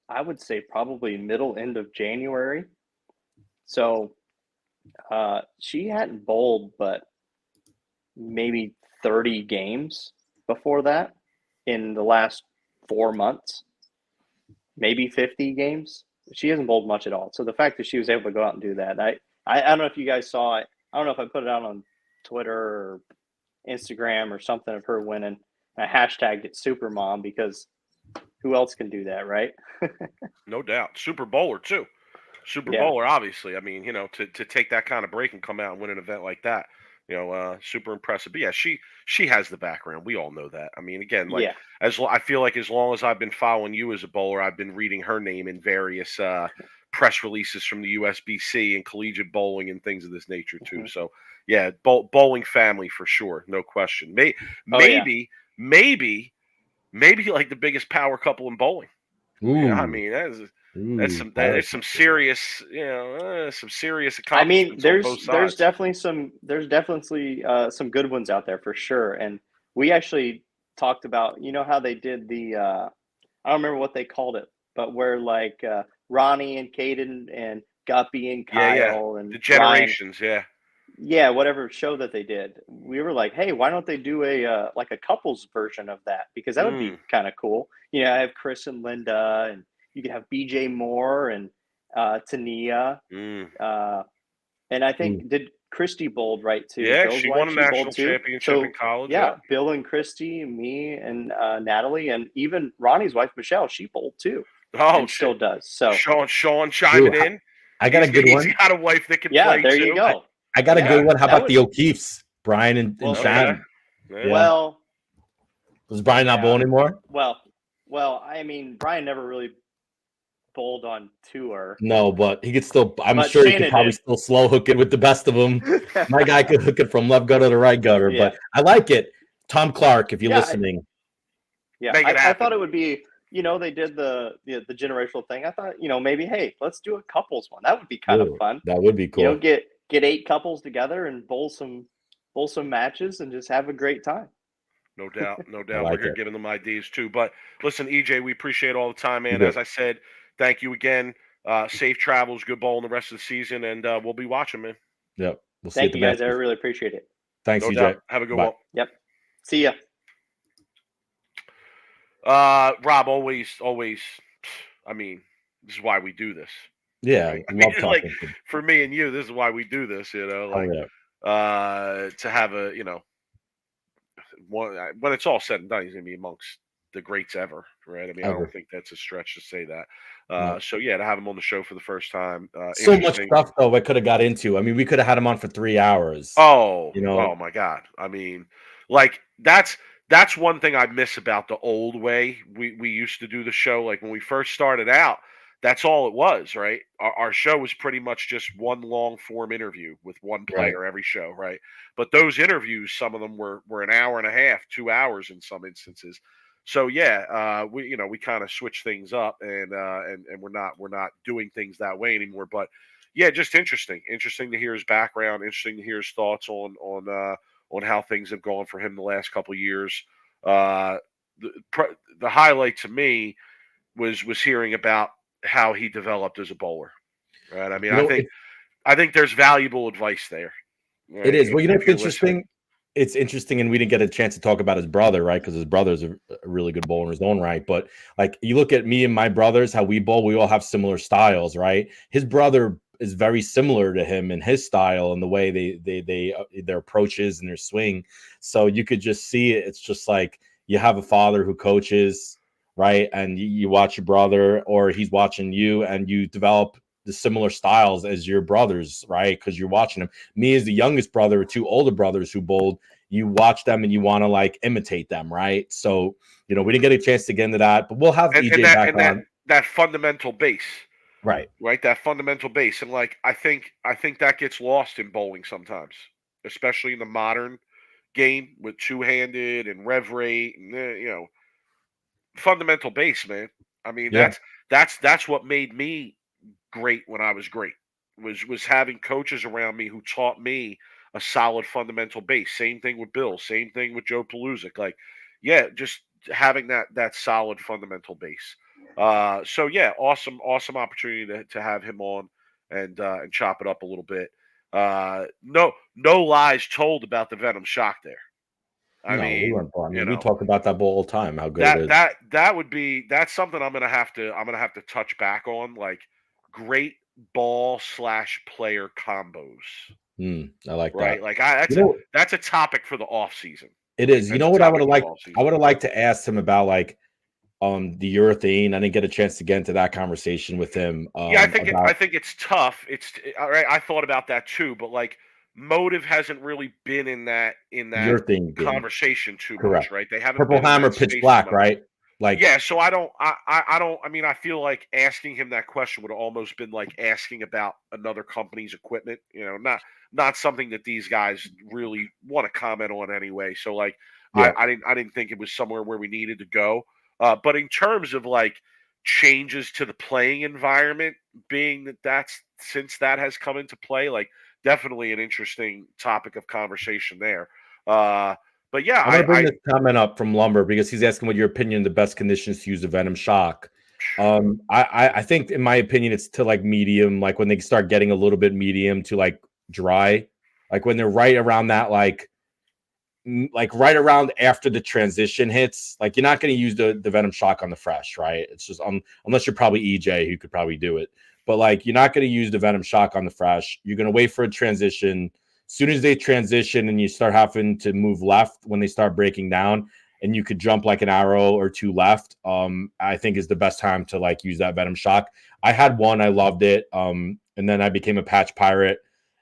S5: I would say probably end of January. So she hadn't bowled but maybe 30 games before that in the last 4 months, maybe 50 games. She hasn't bowled much at all. So the fact that she was able to go out and do that, I don't know if you guys saw it. I don't know if I put it out on Twitter or Instagram or something of her winning. I hashtagged it Supermom because who else can do that, right?
S3: No doubt. Super Bowler too. Super
S5: Yeah.
S3: Bowler, obviously. I mean, to take that kind of break and come out and win an event like that, super impressive. But yeah, she has the background. We all know that. I mean, again, like
S5: Yeah.
S3: I feel like as long as I've been following you as a bowler, I've been reading her name in various press releases from the USBC and collegiate bowling and things of this nature too.
S5: Mhm.
S3: So yeah, bowling family for sure, no question.
S5: Oh, yeah.
S3: Maybe like the biggest power couple in bowling.
S4: Ooh,
S3: Yeah, I mean that's some
S4: power
S3: some
S4: couple.
S3: serious some serious
S5: I mean,
S3: accomplishments on both
S5: there's
S3: sides.
S5: definitely some good ones out there for sure. And we actually talked about, how they did the I don't remember what they called it, but where like Ronnie and Caden and Guppy and
S3: Yeah,
S5: Kyle
S3: the
S5: and Ryan,
S3: generations. Yeah,
S5: yeah, whatever show that they did, we were like, hey, why don't they do a like a couples version of that? Because that would be kind of cool. I have Chris and Linda, and you could have BJ Moore and Tania.
S3: mm.
S5: And I
S4: Mm.
S5: think did Christy bowled right too?
S3: Yeah.
S5: Bill's
S3: She
S5: wife,
S3: won a
S5: she bowled
S3: national
S5: too.
S3: championship in
S5: So
S3: college.
S5: yeah, Bill and Christy, me and Natalie, and even Ronnie's wife Michelle, she bowled too,
S3: Oh,
S5: and still does. So
S3: Sean chiming
S4: Ooh,
S3: in.
S4: I got a good
S3: He's
S4: one.
S3: got a wife that can
S5: yeah,
S3: play
S5: there
S3: too.
S5: you go.
S4: I got a
S5: Yeah,
S4: good one. How
S5: that
S4: about the O'Keefes? Brian and
S5: Well,
S3: Okay.
S4: Shannon.
S3: Yeah.
S4: Yeah.
S5: Well,
S4: Was Brian not
S5: yeah.
S4: bowling anymore?
S5: Well, I mean, Brian never really bowled on tour.
S4: No, but he could still. I'm
S5: But
S4: sure he
S5: Shannon
S4: could probably
S5: did.
S4: still slow hook it with the best of them. My guy could hook it from left gutter to right gutter.
S5: Yeah.
S4: But I like it. Tom Clark, if you're
S5: Yeah,
S4: listening.
S5: Yeah,
S3: Make it
S5: I
S3: happen.
S5: thought it would be, they did the generational thing. I thought, maybe, hey, let's do a couples one. That would be kind of
S4: Ooh,
S5: fun.
S4: that would be cool.
S5: Get 8 couples together and bowl some matches and just have a great time.
S3: No doubt.
S4: I like
S3: We're here
S4: it.
S3: giving them ideas too. But listen, EJ, we appreciate all the time, man.
S4: You
S3: As I said, thank you again. Safe travels, good bowling the rest of the season, and we'll be watching, man.
S4: Yep. We'll see you at
S5: Thank
S4: the
S5: you guys. I
S4: Masters.
S5: really appreciate it.
S4: Thanks,
S3: No
S4: CJ.
S3: doubt. Have a good
S4: Bye.
S3: one.
S5: Yep. See ya.
S3: Rob, always. I mean, this is why we do this.
S4: Yeah,
S3: Right? I
S4: love
S3: mean,
S4: talking.
S3: like for me and you, this is why we do this.
S4: Oh, yeah.
S3: To have a when it's all said and done, he's gonna be amongst the greats ever, right? I mean, I
S4: Ever.
S3: don't think that's a stretch to say that.
S4: No.
S3: So yeah, to have him on the show for the first time,
S4: So much
S3: interesting.
S4: stuff though I could have got into. I mean, we could have had him on for 3 hours.
S3: Oh,
S4: You know?
S3: oh my God! I mean, like that's one thing I miss about the old way we used to do the show. Like when we first started out, that's all it was, right? Our show was pretty much just one long form interview with one player every show, right? But those interviews, some of them were an hour and a half, 2 hours in some instances. So yeah, we kind of switched things up, and we're not doing things that way anymore. But yeah, just interesting to hear his background, interesting to hear his thoughts on how things have gone for him the last couple of years. The highlight to me was hearing about how he developed as a bowler. Right? I mean, I think there's valuable advice there. Right?
S4: It is. Well,
S3: If
S4: it's
S3: you're
S4: interesting.
S3: listening.
S4: It's interesting, and we didn't get a chance to talk about his brother, right? Because his brother's a really good bowler in his own right. But like you look at me and my brothers, how we bowl, we all have similar styles, right? His brother is very similar to him in his style and the way their approaches and their swing. So you could just see it. It's just like you have a father who coaches, right? And you watch your brother, or he's watching you, and you develop the similar styles as your brothers, right? Because you're watching them. Me as the youngest brother, or 2 older brothers who bowled, you watch them and you want to like imitate them, right? So, we didn't get a chance to get into that, but we'll have EJ back on.
S3: That fundamental base,
S4: right?
S3: That fundamental base, and like I think that gets lost in bowling sometimes, especially in the modern game with two-handed and rev rate and fundamental base, man. I mean,
S4: Yeah.
S3: that's what made me great when I was great, was having coaches around me who taught me a solid fundamental base. Same thing with Bill, same thing with Joe Pelusic. Like, yeah, just having that solid fundamental base. So yeah, awesome opportunity to have him on and chop it up a little bit. No lies told about the Venom shock there. I mean,
S4: we talk about that bowl all the time. How good it is.
S3: That's something I'm gonna have to touch back on. Like great ball / player combos.
S4: I like
S3: right?
S4: that.
S3: Like that's a topic for the off season.
S4: It is. You know what I would have liked? I would have liked to ask him about like the urethane. I didn't get a chance to get into that conversation with him.
S3: Yeah, I think it's tough. It's all right. I thought about that too, but like Motive hasn't really been in that
S4: urethane game.
S3: conversation too
S4: Correct.
S3: much, right? They haven't.
S4: Purple
S3: been in
S4: Hammer,
S3: that
S4: Pitch
S3: space
S4: Black,
S3: too much.
S4: right? Like,
S3: Yeah, so I don't. I mean, I feel like asking him that question would have almost been like asking about another company's equipment. You know, not something that these guys really want to comment on anyway. So like,
S4: Yeah.
S3: I didn't think it was somewhere where we needed to go. But in terms of like changes to the playing environment, being that's since that has come into play, like definitely an interesting topic of conversation there. But yeah,
S4: I'm gonna bring this comment up from Lumber because he's asking what your opinion the best conditions to use the Venom Shock. I think in my opinion it's to like medium, like when they start getting a little bit medium to like dry, like when they're right around that like right around after the transition hits. Like you're not going to use the Venom Shock on the fresh, right? It's just unless you're probably EJ who could probably do it, but like you're not going to use the Venom Shock on the fresh. You're going to wait for a transition. As soon as they transition and you start having to move left when they start breaking down, and you could jump like an arrow or two left, I think is the best time to like use that Venom Shock. I had one, I loved it, and then I became a patch pirate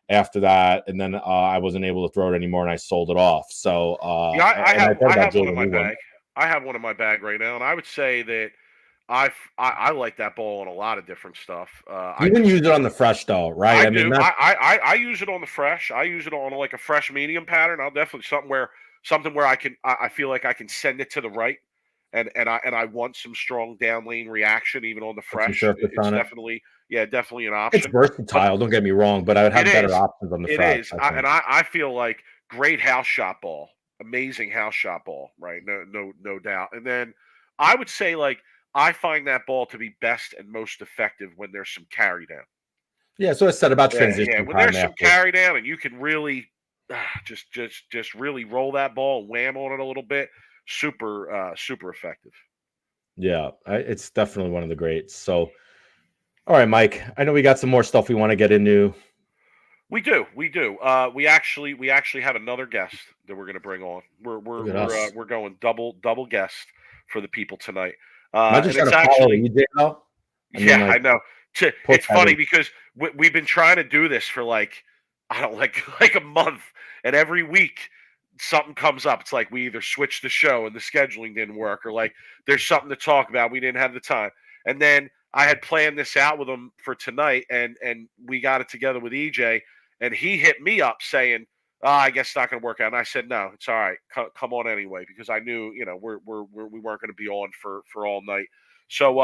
S4: after that, and then I wasn't able to throw it anymore, and I sold it off. So
S3: yeah, I have one in my bag. I have one in my bag right now, and I would say that I like that ball on a lot of different stuff.
S4: You can use it on the fresh though, right?
S3: I mean, I use it on the fresh. I use it on like a fresh medium pattern. I'll definitely something where I feel like I can send it to the right, and I want some strong down lane reaction even on the fresh. It's definitely definitely an option.
S4: It's versatile. Don't get me wrong, but I would have better options on the fresh.
S3: It is, and I feel like great house shot ball, amazing house shot ball, right? No doubt. And then I would say like I find that ball to be best and most effective when there's some carry down.
S4: Yeah, so I said about transition.
S3: Yeah, when there's some carry down and you can really just really roll that ball and wham on it a little bit, super effective.
S4: Yeah, it's definitely one of the greats. So, all right, Mike, I know we got some more stuff we want to get into.
S3: We do. We actually have another guest that we're going to bring on. We're going double guest for the people tonight.
S4: I'm just trying to follow EJ now.
S3: I know. It's funny because we've been trying to do this for like a month, and every week something comes up. It's like we either switch the show and the scheduling didn't work, or like there's something to talk about. We didn't have the time, and then I had planned this out with him for tonight, and we got it together with EJ, and he hit me up saying, I guess it's not going to work out. And I said, no, it's all right. Come on anyway, because I knew, we weren't going to be on for all night. So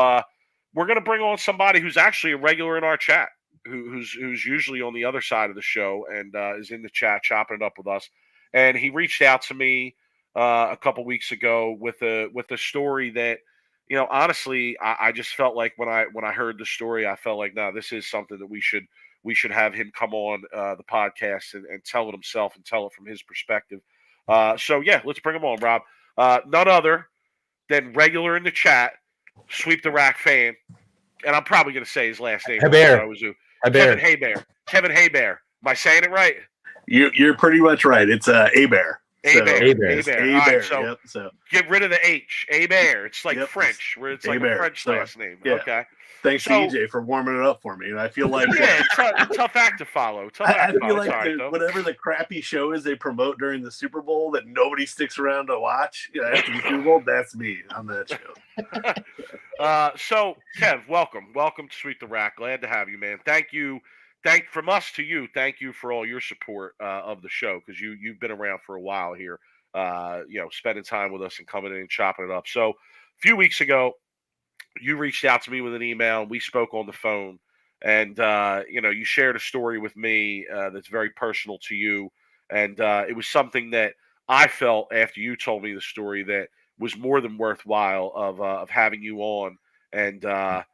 S3: we're going to bring on somebody who's actually a regular in our chat, who's usually on the other side of the show and is in the chat chopping it up with us. And he reached out to me a couple weeks ago with a story that, honestly, I just felt like when I heard the story, I felt like, no, this is something that we should have him come on the podcast and tell it himself and tell it from his perspective. So yeah, let's bring him on, Rob. None other than regular in the chat, Sweep the Rack fan, and I'm probably going to say his last name. Kevin Hebert. Am I saying it right?
S6: You're pretty much right. It's Hebert.
S3: Hebert. So get rid of the H. Hebert. It's like French, where it's like a French last name. Yeah. Okay.
S6: Thanks to EJ for warming it up for me. And I feel like
S3: tough act to follow.
S6: I feel like whatever the crappy show is they promote during the Super Bowl that nobody sticks around to watch after the Super Bowl, that's me on that show.
S3: So Kev, welcome to Sweep the Rack. Glad to have you, man. Thank you. From us to you. Thank you for all your support of the show, because you've been around for a while here. Spending time with us and coming in and chopping it up. So a few weeks ago, you reached out to me with an email, and we spoke on the phone, and you shared a story with me that's very personal to you, and it was something that I felt after you told me the story that was more than worthwhile of having you on, and telling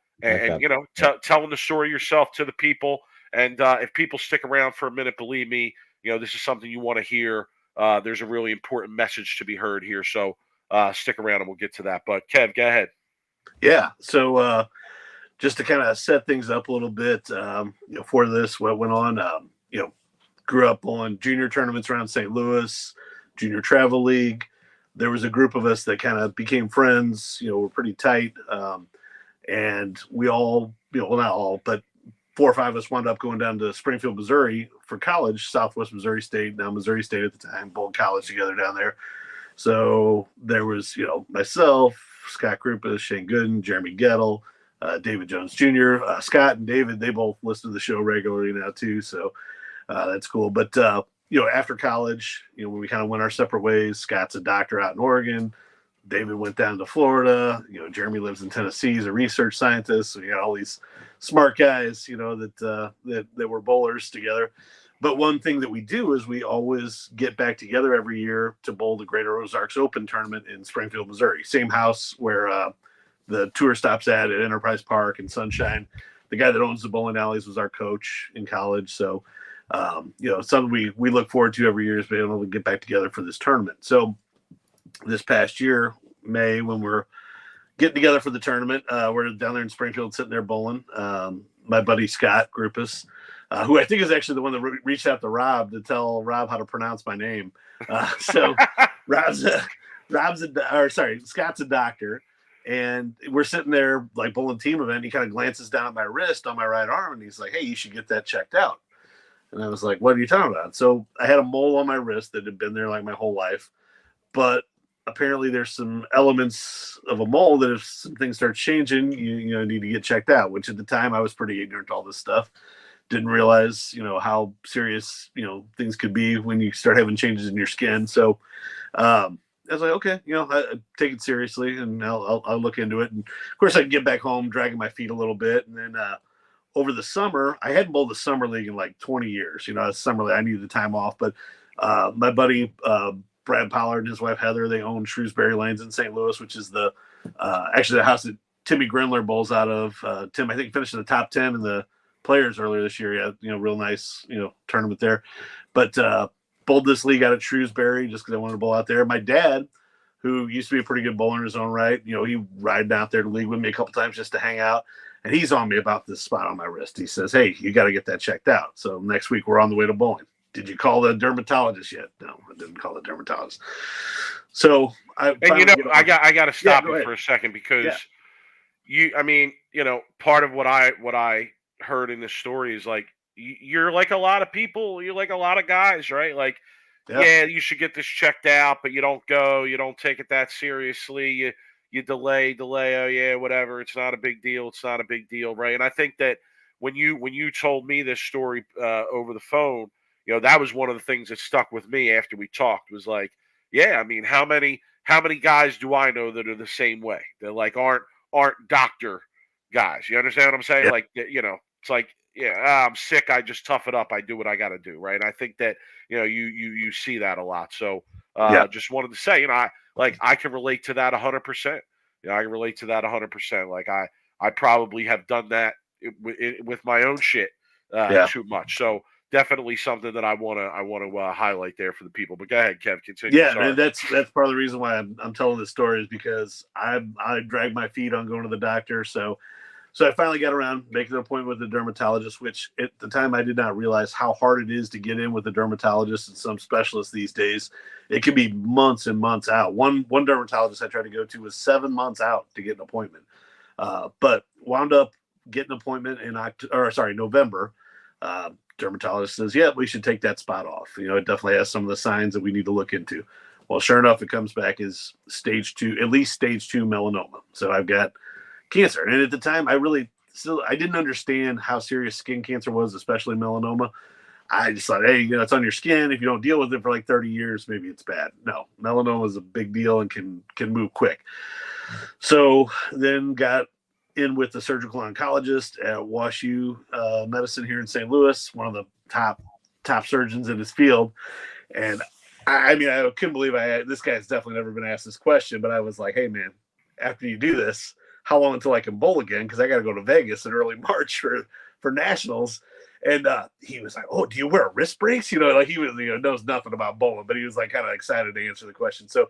S3: the story yourself to the people, and if people stick around for a minute, believe me, this is something you want to hear. There's a really important message to be heard here, so stick around and we'll get to that. But Kev, go ahead.
S6: Yeah. So just to kind of set things up a little bit, for this, what went on, grew up on junior tournaments around St. Louis, Junior Travel League, there was a group of us that kind of became friends. We're pretty tight. And we all, well, not all, but 4 or 5 of us wound up going down to Springfield, Missouri for college, Southwest Missouri State, now Missouri State at the time, both college together down there. So there was, myself, Scott Krupa, Shane Gooden, Jeremy Gettle, David Jones Jr., Scott and David, they both listen to the show regularly now too. So that's cool. But, after college, when we kind of went our separate ways, Scott's a doctor out in Oregon. David went down to Florida. Jeremy lives in Tennessee. He's a research scientist. So you got all these smart guys, that were bowlers together. But one thing that we do is we always get back together every year to bowl the Greater Ozarks Open tournament in Springfield, Missouri. Same house where the tour stops at Enterprise Park and Sunshine. The guy that owns the bowling alleys was our coach in college. So, something we look forward to every year is being able to get back together for this tournament. So this past year, May, when we're getting together for the tournament, we're down there in Springfield sitting there bowling. My buddy Scott Grupus, who I think is actually the one that reached out to Rob to tell Rob how to pronounce my name. So Scott's a doctor, and we're sitting there like bowling team event. He kind of glances down at my wrist on my right arm, and he's like, "Hey, you should get that checked out." And I was like, "What are you talking about?" So I had a mole on my wrist that had been there like my whole life, but apparently there's some elements of a mole that if some things start changing, you need to get checked out, which at the time I was pretty ignorant to all this stuff. Didn't realize, how serious, things could be when you start having changes in your skin. So I was like, okay, I take it seriously and I'll look into it. And of course I can get back home, dragging my feet a little bit. And then over the summer, I hadn't bowled the summer league in like 20 years. Summer league, I needed the time off, but my buddy, Brad Pollard and his wife Heather, they own Shrewsbury Lanes in St. Louis, which is actually the house that Timmy Grindler bowls out of. Tim, I think, finished in the top 10 in the players earlier this year. Yeah, real nice, tournament there. But bowled this league out at Shrewsbury just because I wanted to bowl out there. My dad, who used to be a pretty good bowler in his own right, he riding out there to league with me a couple times just to hang out. And he's on me about this spot on my wrist. He says, "Hey, you got to get that checked out." So next week we're on the way to bowling. Did you call the dermatologist yet? No, I didn't call the dermatologist. So I
S3: got to stop you for a second because part of what I heard in this story is like you're like a lot of people, you're like a lot of guys, right? Like, you should get this checked out, but you don't go, you don't take it that seriously. You delay. Oh yeah, whatever. It's not a big deal. It's not a big deal, right? And I think that when you told me this story over the phone. That was one of the things that stuck with me after we talked was like, yeah, I mean, how many guys do I know that are the same way? That like aren't doctor guys. You understand what I'm saying? Yeah. Like, it's like, I'm sick. I just tough it up. I do what I got to do. Right. And I think that, you see that a lot. So just wanted to say, I can relate to that 100%. I can relate to that 100%. Like I probably have done that with my own shit too much. So, definitely something that I want to highlight there for the people. But go ahead, Kev. Continue.
S6: Yeah, man, that's part of the reason why I'm telling this story is because I dragged my feet on going to the doctor. So I finally got around making an appointment with the dermatologist, which at the time I did not realize how hard it is to get in with a dermatologist and some specialists these days. It can be months and months out. One dermatologist I tried to go to was 7 months out to get an appointment, but wound up getting an appointment in November. Dermatologist says, yeah, we should take that spot off. It definitely has some of the signs that we need to look into. Well, sure enough, it comes back as at least stage 2 melanoma. So I've got cancer. And at the time, I didn't understand how serious skin cancer was, especially melanoma. I just thought, hey, it's on your skin. If you don't deal with it for like 30 years, maybe it's bad. No, melanoma is a big deal and can move quick. So then got in with the surgical oncologist at WashU Medicine here in St. Louis, one of the top surgeons in his field. And I couldn't believe this guy's definitely never been asked this question, but I was like, hey man, after you do this, how long until I can bowl again? Cause I got to go to Vegas in early March for nationals. And he was like, oh, do you wear wrist brace? He was, knows nothing about bowling, but he was like kind of excited to answer the question. So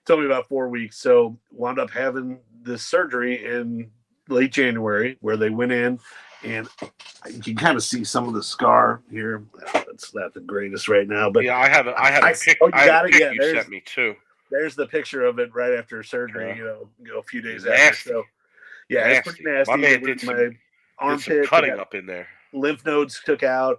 S6: told me about 4 weeks. So wound up having this surgery in late January where they went in and you can kind of see some of the scar here. It's not the greatest right now, but
S3: I have a pic you sent me too.
S6: there's the picture of it right after surgery. A few days after.
S3: Nasty.
S6: So yeah, it's pretty nasty.
S3: My man
S6: It was
S3: did
S6: my armpit,
S3: cutting up in there.
S6: lymph nodes took out.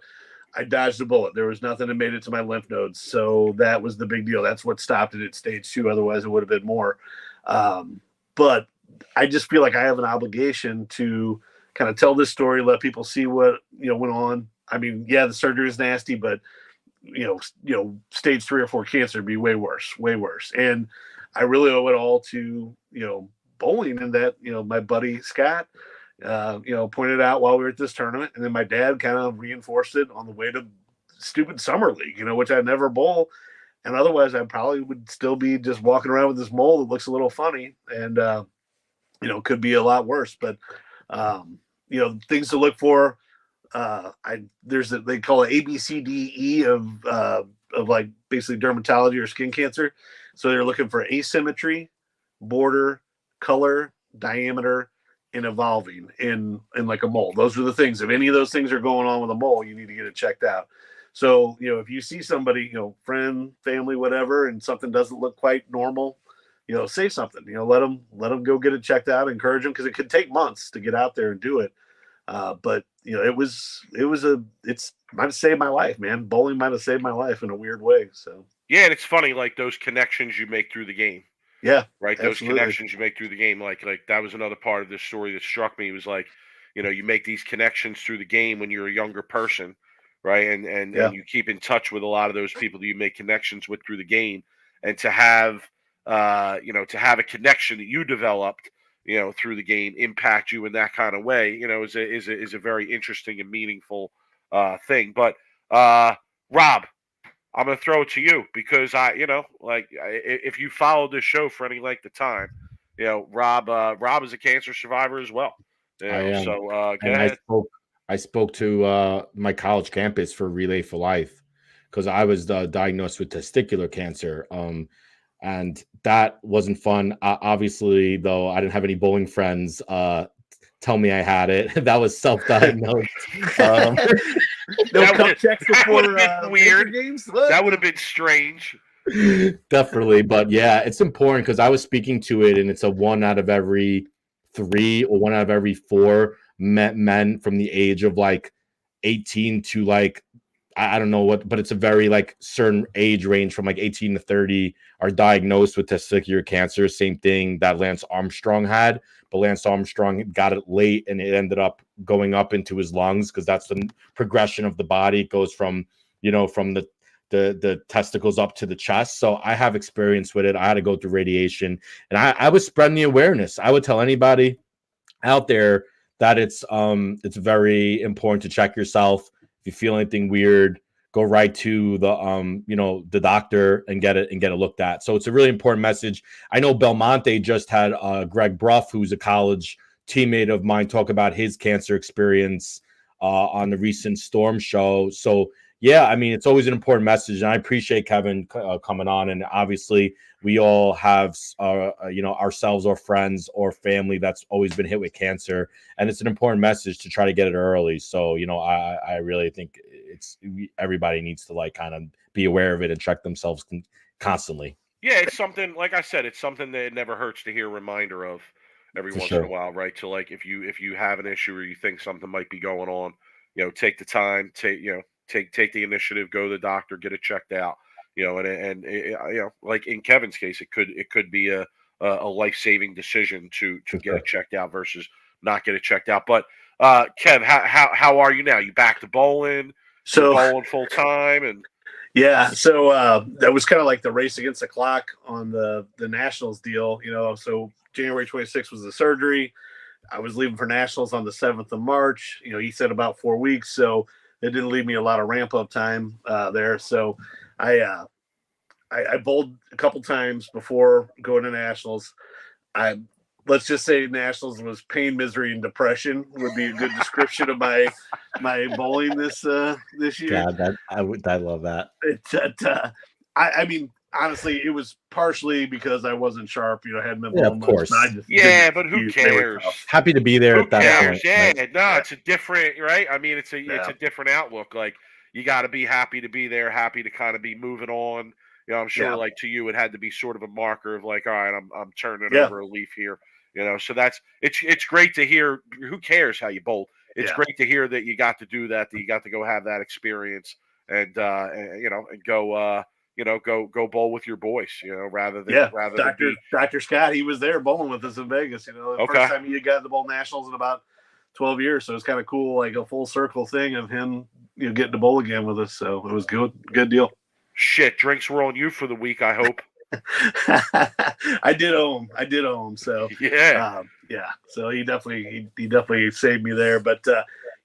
S6: I dodged a bullet. There was nothing that made it to my lymph nodes, so that was the big deal. That's what stopped it at stage 2. Otherwise, it would have been more. But I just feel like I have an obligation to kind of tell this story, let people see what went on. I mean, yeah, the surgery is nasty, but stage 3 or 4 cancer would be way worse. And I really owe it all to bowling, and that my buddy Scott pointed out while we were at this tournament, and then my dad kind of reinforced it on the way to stupid summer league, which I never bowl, and otherwise I probably would still be just walking around with this mole that looks a little funny, and could be a lot worse. But things to look for. They call it ABCDE of like basically dermatology or skin cancer. So they're looking for asymmetry, border, color, diameter, and evolving in like a mole. Those are the things. If any of those things are going on with a mole, you need to get it checked out. So if you see somebody, friend, family, whatever, and something doesn't look quite normal, say something. Let them go get it checked out. Encourage them, because it could take months to get out there and do it. But it might have saved my life, man. Bowling might have saved my life in a weird way. So
S3: yeah, and it's funny, like those connections you make through the game.
S6: Yeah,
S3: right.
S6: Absolutely.
S3: Those connections you make through the game, like that was another part of this story that struck me. Was like, you make these connections through the game when you're a younger person, right? And you keep in touch with a lot of those people that you make connections with through the game, and to have to have a connection that you developed through the game impact you in that kind of way, is a very interesting and meaningful thing. But Rob, I'm going to throw it to you, because if you followed this show for any length of time, Rob is a cancer survivor as well.
S4: I am.
S3: So go
S4: and
S3: ahead.
S4: I spoke to my college campus for Relay for Life, because I was diagnosed with testicular cancer. And that wasn't fun. Obviously, though, I didn't have any bowling friends tell me I had it. That was self-diagnosed.
S6: No cup checks before
S3: weird
S6: games.
S3: That would have been strange.
S4: Definitely, but yeah, it's important, because I was speaking to it, and it's a 1 out of every 3 or 1 out of every 4 men from the age of like 18 to like, I don't know what, but it's a very like certain age range from like 18 to 30 are diagnosed with testicular cancer. Same thing that Lance Armstrong had, but Lance Armstrong got it late, and it ended up going up into his lungs, because that's the progression of the body. It goes from from the testicles up to the chest. So I have experience with it. I had to go through radiation, and I was spreading the awareness. I would tell anybody out there that it's very important to check yourself. If you feel anything weird, go right to the the doctor and get it looked at. So it's a really important message. I know Belmonte just had Greg Bruff, who's a college teammate of mine, talk about his cancer experience on the recent Storm show. So yeah, I mean, it's always an important message, and I appreciate Kevin coming on. And obviously, we all have ourselves or friends or family that's always been hit with cancer, and it's an important message to try to get it early. So I really think everybody needs to like kind of be aware of it and check themselves constantly.
S3: Yeah, it's something, like I said, it's something that it never hurts to hear a reminder of every once in a while, right? So like if you have an issue or you think something might be going on, take the time, take the initiative, go to the doctor, get it checked out, and like in Kevin's case, it could be a life-saving decision to get it checked out versus not get it checked out. But Kev, how are you now? You back to bowling?
S6: So
S3: bowling full time? And
S6: yeah, so that was kind of like the race against the clock on the Nationals deal, so January 26th was the surgery. I was leaving for Nationals on the 7th of March. He said about 4 weeks, so it didn't leave me a lot of ramp up time there. So I bowled a couple times before going to Nationals. Let's just say Nationals was pain, misery, and depression would be a good description of my bowling this year.
S4: God, I love that.
S6: I mean, honestly, it was partially because I wasn't sharp. Hadn't been bowling
S4: of course.
S3: Yeah, but who cares?
S4: Happy to be there at that point.
S3: Yeah,
S4: right?
S3: No, it's a different, right? I mean, it's a different outlook. Like, you got to be happy to be there, happy to kind of be moving on. You know, I'm sure
S6: Yeah.
S3: like to you, it had to be sort of a marker of like, all right, I'm turning
S6: Yeah.
S3: over a leaf here. You know, so it's great to hear. Who cares how you bowl? It's
S6: Yeah.
S3: great to hear that you got to do that you got to go have that experience and you know, and go you know, go bowl with your boys, you know, rather than
S6: Dr. Scott, he was there bowling with us in Vegas. You know, the
S3: Okay.
S6: first time he got the bowl nationals in about 12 years. So it's kind of cool, like a full circle thing of him, you know, getting to bowl again with us. So it was good deal.
S3: Shit, drinks were on you for the week, I hope.
S6: I did owe him. So
S3: Yeah.
S6: yeah. So he definitely saved me there. But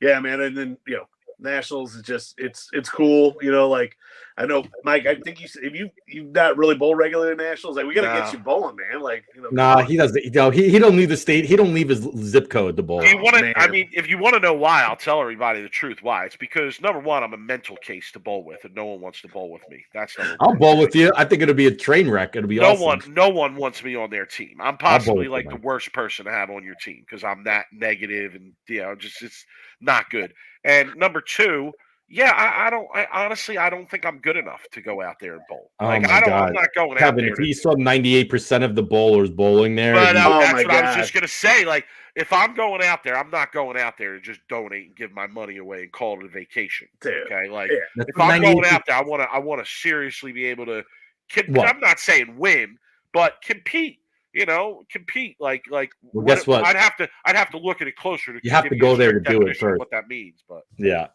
S6: yeah, man. And then, you know, nationals is just, it's cool. You know, like I know, Mike, I think if you've not really bowl regularly at nationals, like we got to get you bowling, man. Like, you know,
S4: Nah, he doesn't. You know, he don't leave the state. He don't leave his zip code to bowl.
S3: Do you want to?
S6: man.
S3: I mean, if you want to know why, I'll tell everybody the truth. Why? It's because number one, I'm a mental case to bowl with, and no one wants to bowl with me. That's number
S4: I'll
S3: one.
S4: bowl with you. I think it'll be a train wreck. It'll be
S3: No
S4: awesome.
S3: one wants me on their team. I'm
S4: I'll bowl
S3: possibly
S4: with
S3: like
S4: you,
S3: the
S4: man.
S3: worst person to have on your team because I'm that negative and you know, just it's not good. And number two, yeah, I honestly I don't think I'm good enough to go out there and bowl.
S4: Oh
S3: Like
S4: my
S3: I'm
S4: God.
S3: not going out
S4: Kevin,
S3: there.
S4: if you saw 98% of the bowlers bowling there,
S3: But
S4: you-
S6: Oh
S3: that's
S6: my
S3: what I was
S6: God.
S3: just gonna say. Like, if I'm going out there, I'm not going out there to just donate and give my money away and call it a vacation.
S6: Dude,
S3: Okay, like
S6: yeah.
S4: that's
S3: if I'm going
S4: 98%
S3: out there, I want to seriously be able to.
S4: What?
S3: I'm not saying win, but compete. You know, compete. Like
S4: Well, guess what?
S3: I'd have to look at it closer to.
S4: You have
S3: give
S4: to
S3: a
S4: go there
S3: strict
S4: to do it
S3: definition of
S4: first.
S3: What that means, but
S4: yeah.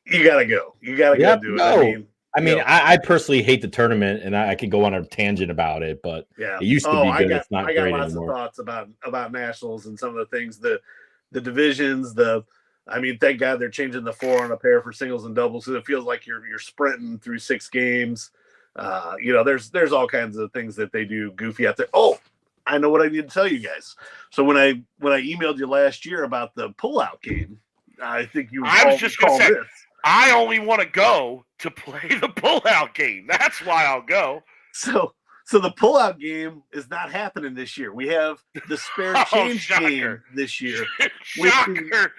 S6: You gotta go. You gotta
S4: Yeah,
S6: go do it.
S4: no. I mean,
S6: Yeah.
S4: I personally hate the tournament, and I could go on a tangent about it, but
S6: Yeah.
S4: it used to be good. It's not
S6: I got
S4: great
S6: lots
S4: anymore.
S6: of thoughts about nationals and some of the things, the divisions, I mean, thank God they're changing the 4 on a pair for singles and doubles, so it feels like you're sprinting through 6 games. You know, there's all kinds of things that they do goofy out there. Oh, I know what I need to tell you guys. So when I emailed you last year about the pullout game, I think you.
S3: I was just gonna say,
S6: this.
S3: I only want to go to play the pullout game. That's why I'll go.
S6: So the pullout game is not happening this year. We have the spare
S3: Oh,
S6: change
S3: shocker.
S6: game this year.
S3: Shocker!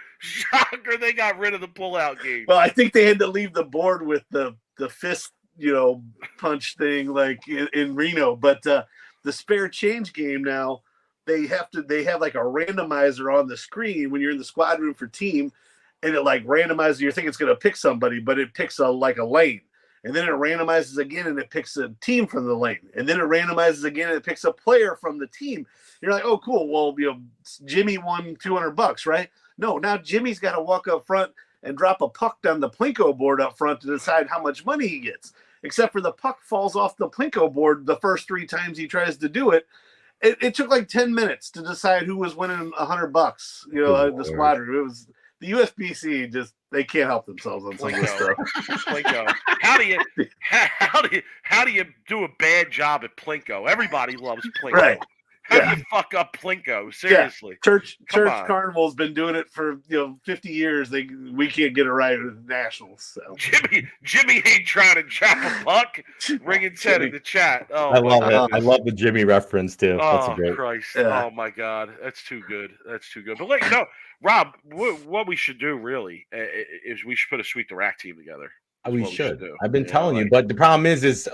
S3: They got rid of the pullout game.
S6: Well, I think they had to leave the board with the fist, you know, punch thing like in Reno. But the spare change game now, they have like a randomizer on the screen when you're in the squad room for team, and it like randomizes. You think it's going to pick somebody, but it picks a lane. And then it randomizes again and it picks a team from the lane. And then it randomizes again and it picks a player from the team. You're like, oh, cool. Well, you know, Jimmy won $200, right? No, now Jimmy's got to walk up front and drop a puck down the Plinko board up front to decide how much money he gets. Except for the puck falls off the Plinko board the first 3 times he tries to do it. It took like 10 minutes to decide who was winning $100, you know, the squad room. It was the USBC just, they can't help themselves on some of this stuff.
S3: Plinko. How do you do a bad job at Plinko? Everybody loves Plinko.
S6: Right.
S3: How
S6: Yeah.
S3: do you fuck up Plinko? Seriously.
S6: Church
S3: Come on.
S6: Carnival's been doing it for 50 years. We can't get it right with nationals. So
S3: Jimmy ain't trying to drop a puck. Ringing 10 in the chat. Oh,
S4: I
S3: my
S4: love it. I
S3: goodness.
S4: love the Jimmy reference too. That's
S3: Oh,
S4: a great.
S3: Christ.
S6: Yeah.
S3: Oh, my God. That's too good. That's too good. But, like, you know, Rob, what we should do really is we should put a Sweep the Rack team together.
S4: We
S3: what we
S4: should.
S3: should do.
S4: I've been
S3: Yeah,
S4: telling you,
S3: like-
S4: but the problem is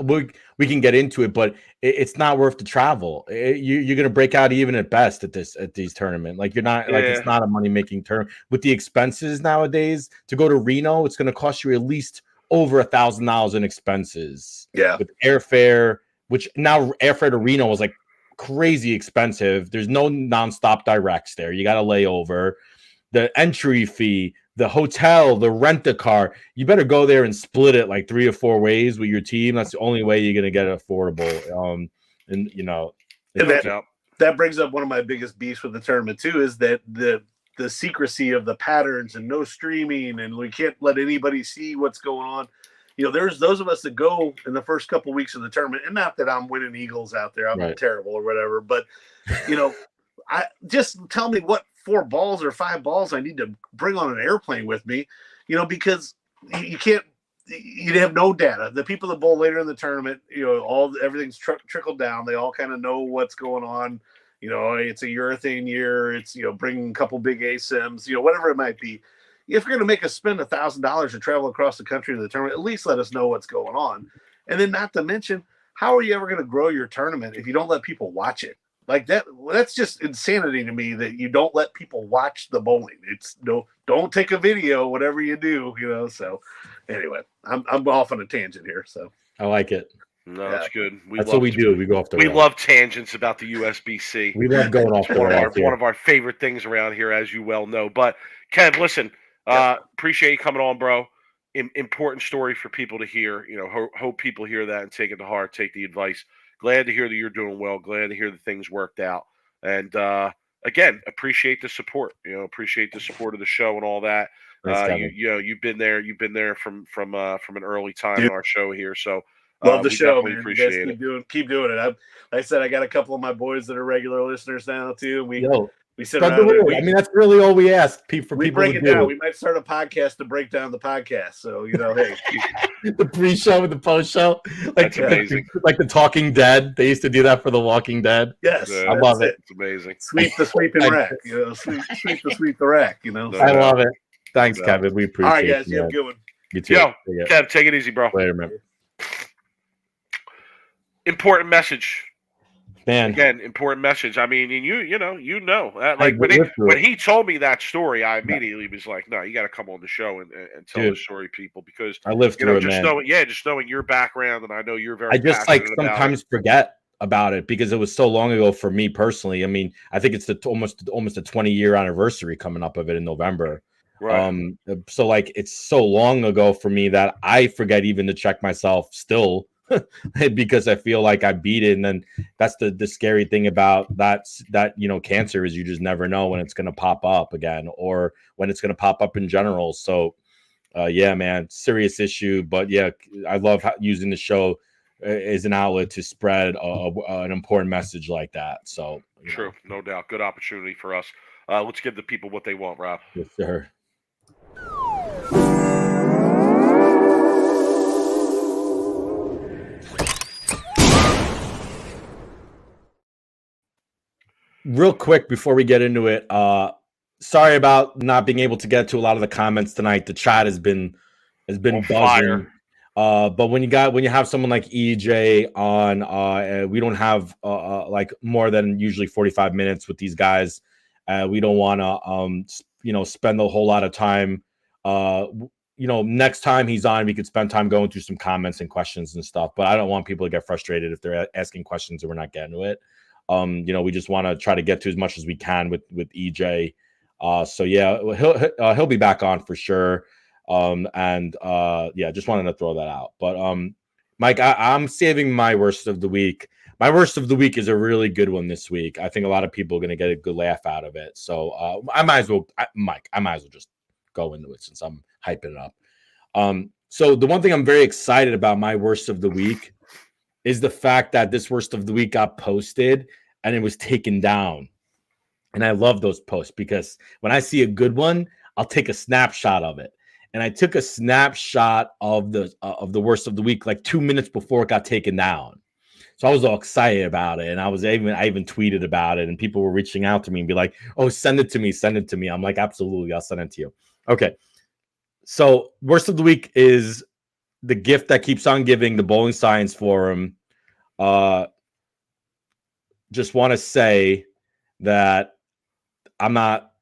S4: we can get into it, but it's not worth the travel. You're going to break out even at best at these tournament. Like you're not like it's
S3: Yeah.
S4: not a money making tournament with the expenses nowadays. To go to Reno, it's going to cost you at least over $1,000 in expenses.
S6: yeah,
S4: With airfare, which now airfare to Reno is like crazy expensive. There's no nonstop directs there. You got to lay over. The entry fee, the hotel, the rent a car. You better go there and split it like 3 or 4 ways with your team. That's the only way you're gonna get it affordable. And you know,
S6: And
S3: No doubt.
S6: that brings up one of my biggest beefs with the tournament too, is that the secrecy of the patterns and no streaming, and we can't let anybody see what's going on. You know, there's those of us that go in the first couple weeks of the tournament, and not that I'm winning Eagles out there, I'm
S4: Right.
S6: terrible or whatever, but you know, I just tell me what 4 balls or 5 balls I need to bring on an airplane with me, you know, because you can't. You have no data. The people that bowl later in the tournament, you know, everything's trickled down. They all kind of know what's going on. You know, it's a urethane year. It's, you know, bringing a couple big ASIMs, you know, whatever it might be. If you're going to make us spend $1,000 to travel across the country to the tournament, at least let us know what's going on. And then not to mention, how are you ever going to grow your tournament if you don't let people watch it? Like that's just insanity to me that you don't let people watch the bowling. It's don't take a video, whatever you do, So anyway, I'm off on a tangent here. So
S4: I like it.
S3: No, that's good.
S4: That's what we do. We go off the
S3: We
S4: rails.
S3: love tangents about the USBC.
S4: We love going off the rails.
S3: One of our favorite things around here, as you well know. But Kev, listen, appreciate you coming on, bro. Important story for people to hear. Hope people hear that and take it to heart, take the advice. Glad to hear that you're doing well. Glad to hear that things worked out. And again, appreciate the support. Appreciate the support of the show and all that. You've been there. You've been there from an early time in our show here. So
S6: love the show, man.
S3: Appreciate
S6: keep doing it. Like I said, I got a couple of my boys that are regular listeners now too. We sit
S4: Spread
S6: around.
S4: the word. I mean, that's really all we ask for people
S6: break
S4: to
S6: it
S4: do.
S6: down. We might start a podcast to break down the podcast. So hey,
S4: the pre-show and the post-show, like the Talking Dead. They used to do that for The Walking Dead.
S6: Yes,
S4: I love it.
S3: It's amazing.
S6: Sweep the rack. Sweep the rack.
S4: I love it. Thanks, Kevin. We appreciate it.
S6: All right, guys. You have a good one.
S4: You too.
S3: Yo, Kev, take it easy, bro.
S4: Later, man.
S3: Important message.
S4: Man.
S3: Again, important message. I mean, and you know, like when he told me that story, I immediately was like, no, you got to come on the show and tell the story, people, because
S4: I lived through it, man.
S3: Just knowing your background, and I know you're very.
S4: I just sometimes forget about it because it was so long ago for me personally. I mean, I think it's almost a 20-year anniversary coming up of it in November.
S3: Right.
S4: So like it's so long ago for me that I forget even to check myself still. Because I feel like I beat it, and then that's the scary thing about that cancer is you just never know when it's going to pop up again or when it's going to pop up in general. So yeah, man, serious issue, but yeah, I love using the show as an outlet to spread an important message like that. So
S3: true, no doubt, good opportunity for us. Let's give the people what they want, Rob.
S4: Yes, sir. Real quick before we get into it, sorry about not being able to get to a lot of the comments tonight. The chat has been buzzing. But when you have someone like EJ on, we don't have like more than usually 45 minutes with these guys. We don't want to spend a whole lot of time. Next time he's on, we could spend time going through some comments and questions and stuff. But I don't want people to get frustrated if they're asking questions and we're not getting to it. We just want to try to get to as much as we can with EJ. So yeah, he'll be back on for sure. Just wanted to throw that out. But Mike, I'm saving my worst of the week. My worst of the week is a really good one this week. I think a lot of people are going to get a good laugh out of it. So I might as well just go into it since I'm hyping it up. So the one thing I'm very excited about my worst of the week is the fact that this worst of the week got posted and it was taken down. And I love those posts because when I see a good one, I'll take a snapshot of it. And I took a snapshot of the worst of the week like 2 minutes before it got taken down. So I was all excited about it. And I even tweeted about it, and people were reaching out to me and be like, oh, send it to me. I'm like, absolutely, I'll send it to you. Okay. So worst of the week is the gift that keeps on giving, the Bowling Science Forum. Just want to say that I'm not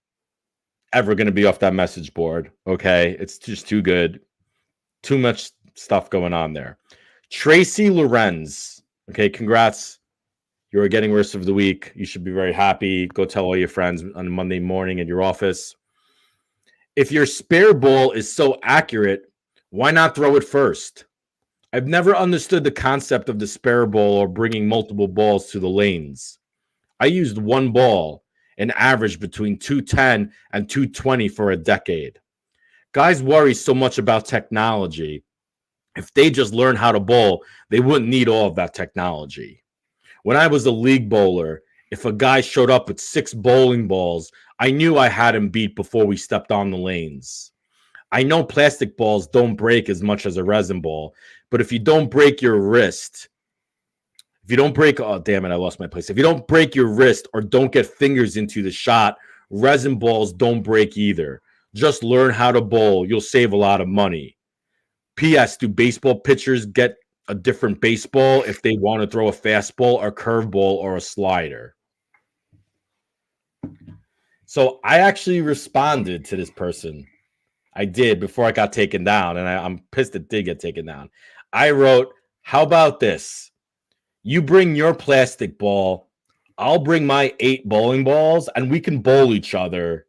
S4: ever going to be off that message board. Okay. It's just too good. Too much stuff going on there. Tracy Lorenz. Okay. Congrats. You're getting worst of the week. You should be very happy. Go tell all your friends on Monday morning at your office. If your spare ball is so accurate, why not throw it first? I've never understood the concept of the spare ball or bringing multiple balls to the lanes. I used one ball, an average between 210 and 220 for a decade. Guys worry so much about technology. If they just learn how to bowl, they wouldn't need all of that technology. When I was a league bowler, if a guy showed up with 6 bowling balls, I knew I had him beat before we stepped on the lanes. I know plastic balls don't break as much as a resin ball, but if you don't break your wrist, if you don't break your wrist or don't get fingers into the shot, resin balls don't break either. Just learn how to bowl. You'll save a lot of money. P.S. Do baseball pitchers get a different baseball if they want to throw a fastball, a curveball, or a slider. So I actually responded to this person. I did before I got taken down, and I'm pissed it did get taken down. I wrote, how about this? You bring your plastic ball, I'll bring my 8 bowling balls, and we can bowl each other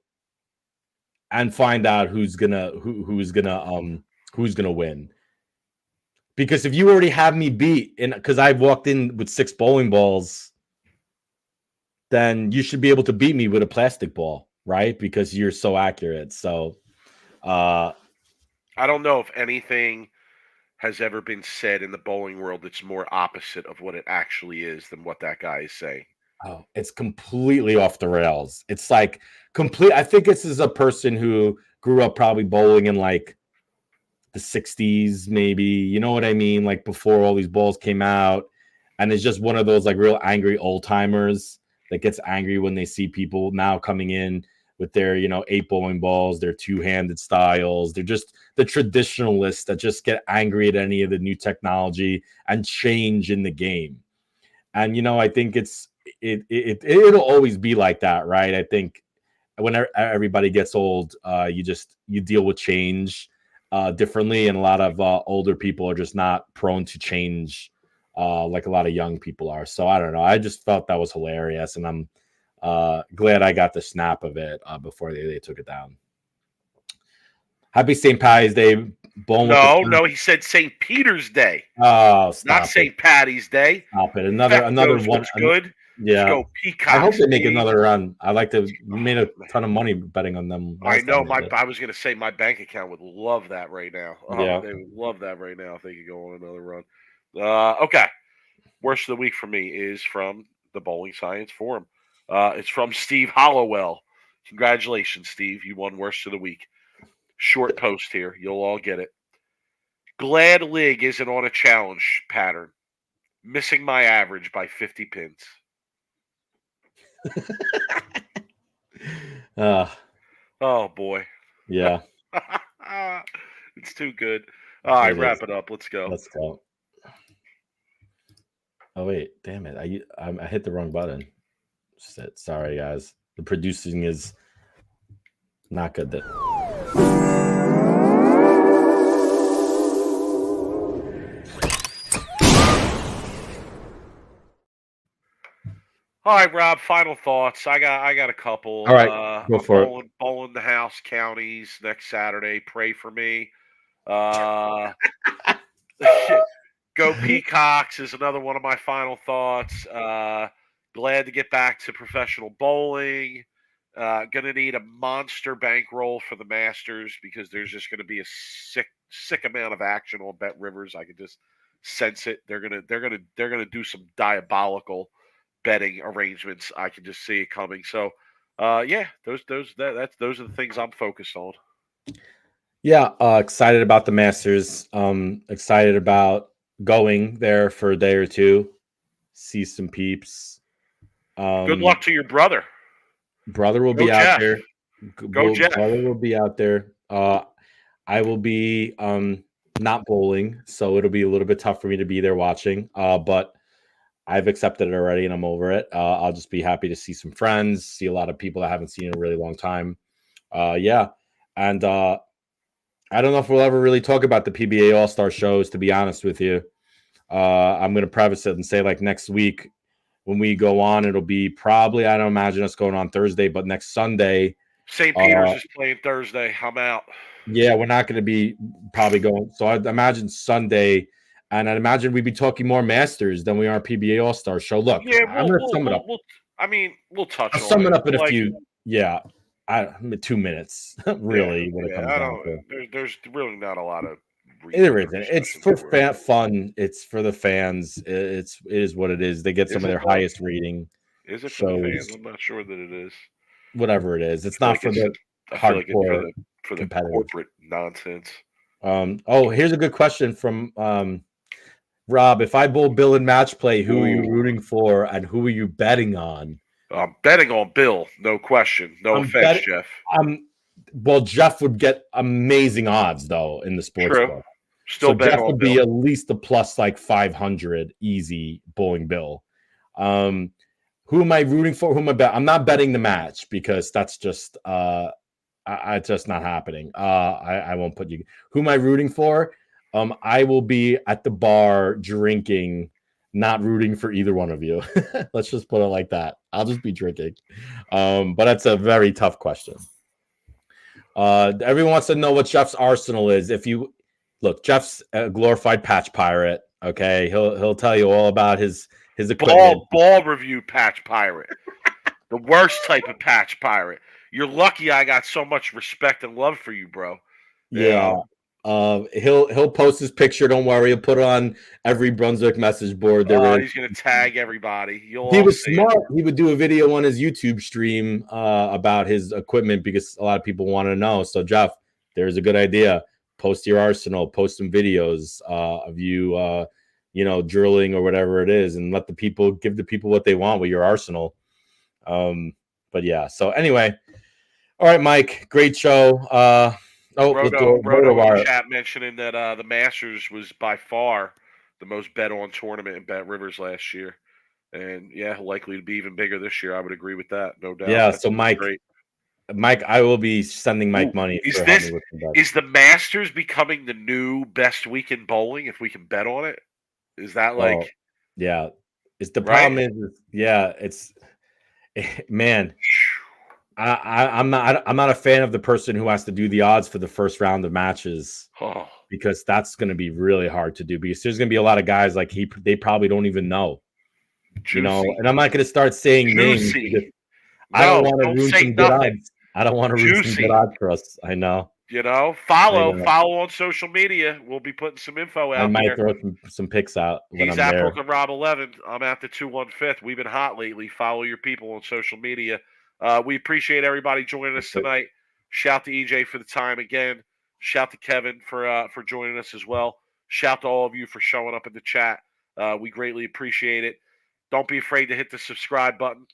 S4: and find out who's gonna win. Because if you already have me beat, and because I walked in with 6 bowling balls, then you should be able to beat me with a plastic ball, right? Because you're so accurate. So
S3: I don't know if anything has ever been said in the bowling world that's more opposite of what it actually is than what that guy is saying.
S4: Oh, it's completely off the rails. It's like complete. I think this is a person who grew up probably bowling in like the 60s, maybe. You know what I mean? Like before all these balls came out. And it's just one of those like real angry old timers that gets angry when they see people now coming in with their, 8 bowling balls, their 2-handed styles. They're just the traditionalists that just get angry at any of the new technology and change in the game. And, I think it'll always be like that, right? I think when everybody gets old, you deal with change differently. And a lot of older people are just not prone to change like a lot of young people are. So I don't know. I just felt that was hilarious. And I'm glad I got the snap of it before they took it down. Happy St. Patty's Day.
S3: No, he said St. Peter's Day.
S4: Oh,
S3: not St. Patty's Day.
S4: Stop it. Another one.
S3: Good.
S4: Yeah.
S3: Let's go Peacocks.
S4: I hope they make another run. I like to made a ton of money betting on them.
S3: I know. I was going to say my bank account would love that right now.
S4: Yeah.
S3: They would love that right now if they could go on another run. Okay. Worst of the week for me is from the Bowling Science Forum. It's from Steve Hollowell. Congratulations, Steve. You won Worst of the Week. Short post here. You'll all get it. Glad Lig isn't on a challenge pattern. Missing my average by 50 pins. Oh, boy.
S4: Yeah.
S3: It's too good. All right, wrap it up. Let's go.
S4: Let's go. Oh, wait. Damn it. I hit the wrong button. Shit. Sorry, guys. The producing is not good.
S3: All right, Rob, final thoughts. I got a couple.
S4: All right, go for it.
S3: Bowling the House counties next Saturday. Pray for me. Go Peacocks is another one of my final thoughts. Glad to get back to professional bowling. Gonna need a monster bankroll for the Masters because there's just gonna be a sick amount of action on Bet Rivers. I can just sense it. They're gonna do some diabolical betting arrangements. I can just see it coming. So, those are the things I'm focused on.
S4: Yeah, excited about the Masters. Excited about going there for a day or two, see some peeps.
S3: Good luck to your brother.
S4: Brother will be out there.
S3: Go Jeff.
S4: Brother will be out there. I will be not bowling, so it'll be a little bit tough for me to be there watching. But I've accepted it already, and I'm over it. I'll just be happy to see some friends, see a lot of people I haven't seen in a really long time. And I don't know if we'll ever really talk about the PBA All-Star shows, to be honest with you. I'm going to preface it and say, like, next week when we go on, it'll be probably, I don't imagine us going on Thursday, but next Sunday.
S3: St. Peter's is playing Thursday. I'm out.
S4: Yeah, we're not going to be probably going. So I'd imagine Sunday, and I'd imagine we'd be talking more Masters than we are PBA All-Star show. Look, I'm going to sum it up.
S3: We'll touch on it.
S4: I'll sum it up in a few. Yeah. 2 minutes, really.
S3: There's really not a lot of.
S4: There isn't. It's for fun. It's for the fans. It is what it is. They get some of their highest rating.
S3: Is it for the fans? I'm not sure that it is.
S4: Whatever it is, it's not for the hardcore for the
S3: corporate nonsense.
S4: Here's a good question from Rob. If I bowl Bill in match play, who are you rooting for, and who are you betting on?
S3: I'm betting on Bill, no question. No offense, Jeff.
S4: Well, Jeff would get amazing odds though in the sports book.
S3: Still
S4: so
S3: bet
S4: Jeff
S3: on
S4: will be
S3: Bill.
S4: at least a plus like 500 easy bowling Bill. Who am I rooting for? Who am I bet? I'm not betting the match because that's just it's just not happening. I won't put you. Who am I rooting for? I will be at the bar drinking, not rooting for either one of you. Let's just put it like that. I'll just be drinking. But that's a very tough question. Everyone wants to know what Jeff's arsenal is. If you look, Jeff's a glorified patch pirate. Okay, he'll tell you all about his equipment.
S3: Ball review patch pirate. The worst type of patch pirate. You're lucky I got so much respect and love for you, bro.
S4: Yeah. He'll post his picture. Don't worry. He'll put it on every Brunswick message board there is.
S3: He's gonna tag everybody.
S4: He was smart. He would do a video on his YouTube stream about his equipment because a lot of people want to know. So Jeff, there's a good idea. Post your arsenal. Post some videos of you, drilling or whatever it is, and give the people what they want with your arsenal. But yeah. So anyway, all right, Mike. Great show.
S3: Roto in the chat mentioning that the Masters was by far the most bet on tournament in Bet Rivers last year, and likely to be even bigger this year. I would agree with that, no doubt.
S4: Yeah. So Mike, I will be sending Mike money.
S3: Is the Masters becoming the new best week in bowling? If we can bet on it, is that like?
S4: Yeah. It's the problem is it's man. I'm not a fan of the person who has to do the odds for the first round of matches because that's going to be really hard to do because there's going to be a lot of guys like they probably don't even know,
S3: Juicy.
S4: And I'm not going to start saying names because I don't want to ruin some good odds. I don't want to ruin some good odds for us. I know.
S3: Follow on social media. We'll be putting some info out.
S4: I might throw some pics out when
S3: He's
S4: I'm
S3: at
S4: there.
S3: Brooklyn Rob 11. I'm at the 215th. We've been hot lately. Follow your people on social media. We appreciate everybody joining us tonight. Shout to EJ for the time again. Shout to Kevin for joining us as well. Shout to all of you for showing up in the chat. We greatly appreciate it. Don't be afraid to hit the subscribe button.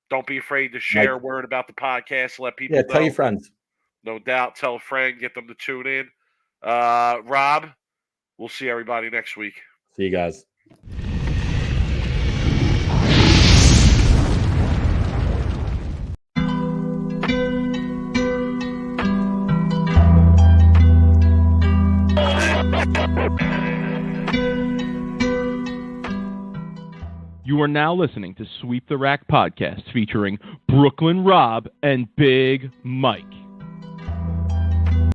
S3: Don't be afraid to share a word about the podcast. Let people know.
S4: Tell your friends.
S3: No doubt. Tell a friend. Get them to tune in. Rob, we'll see everybody next week.
S4: See you guys.
S2: You are now listening to Sweep the Rack podcast featuring Brooklyn Rob and Big Mike.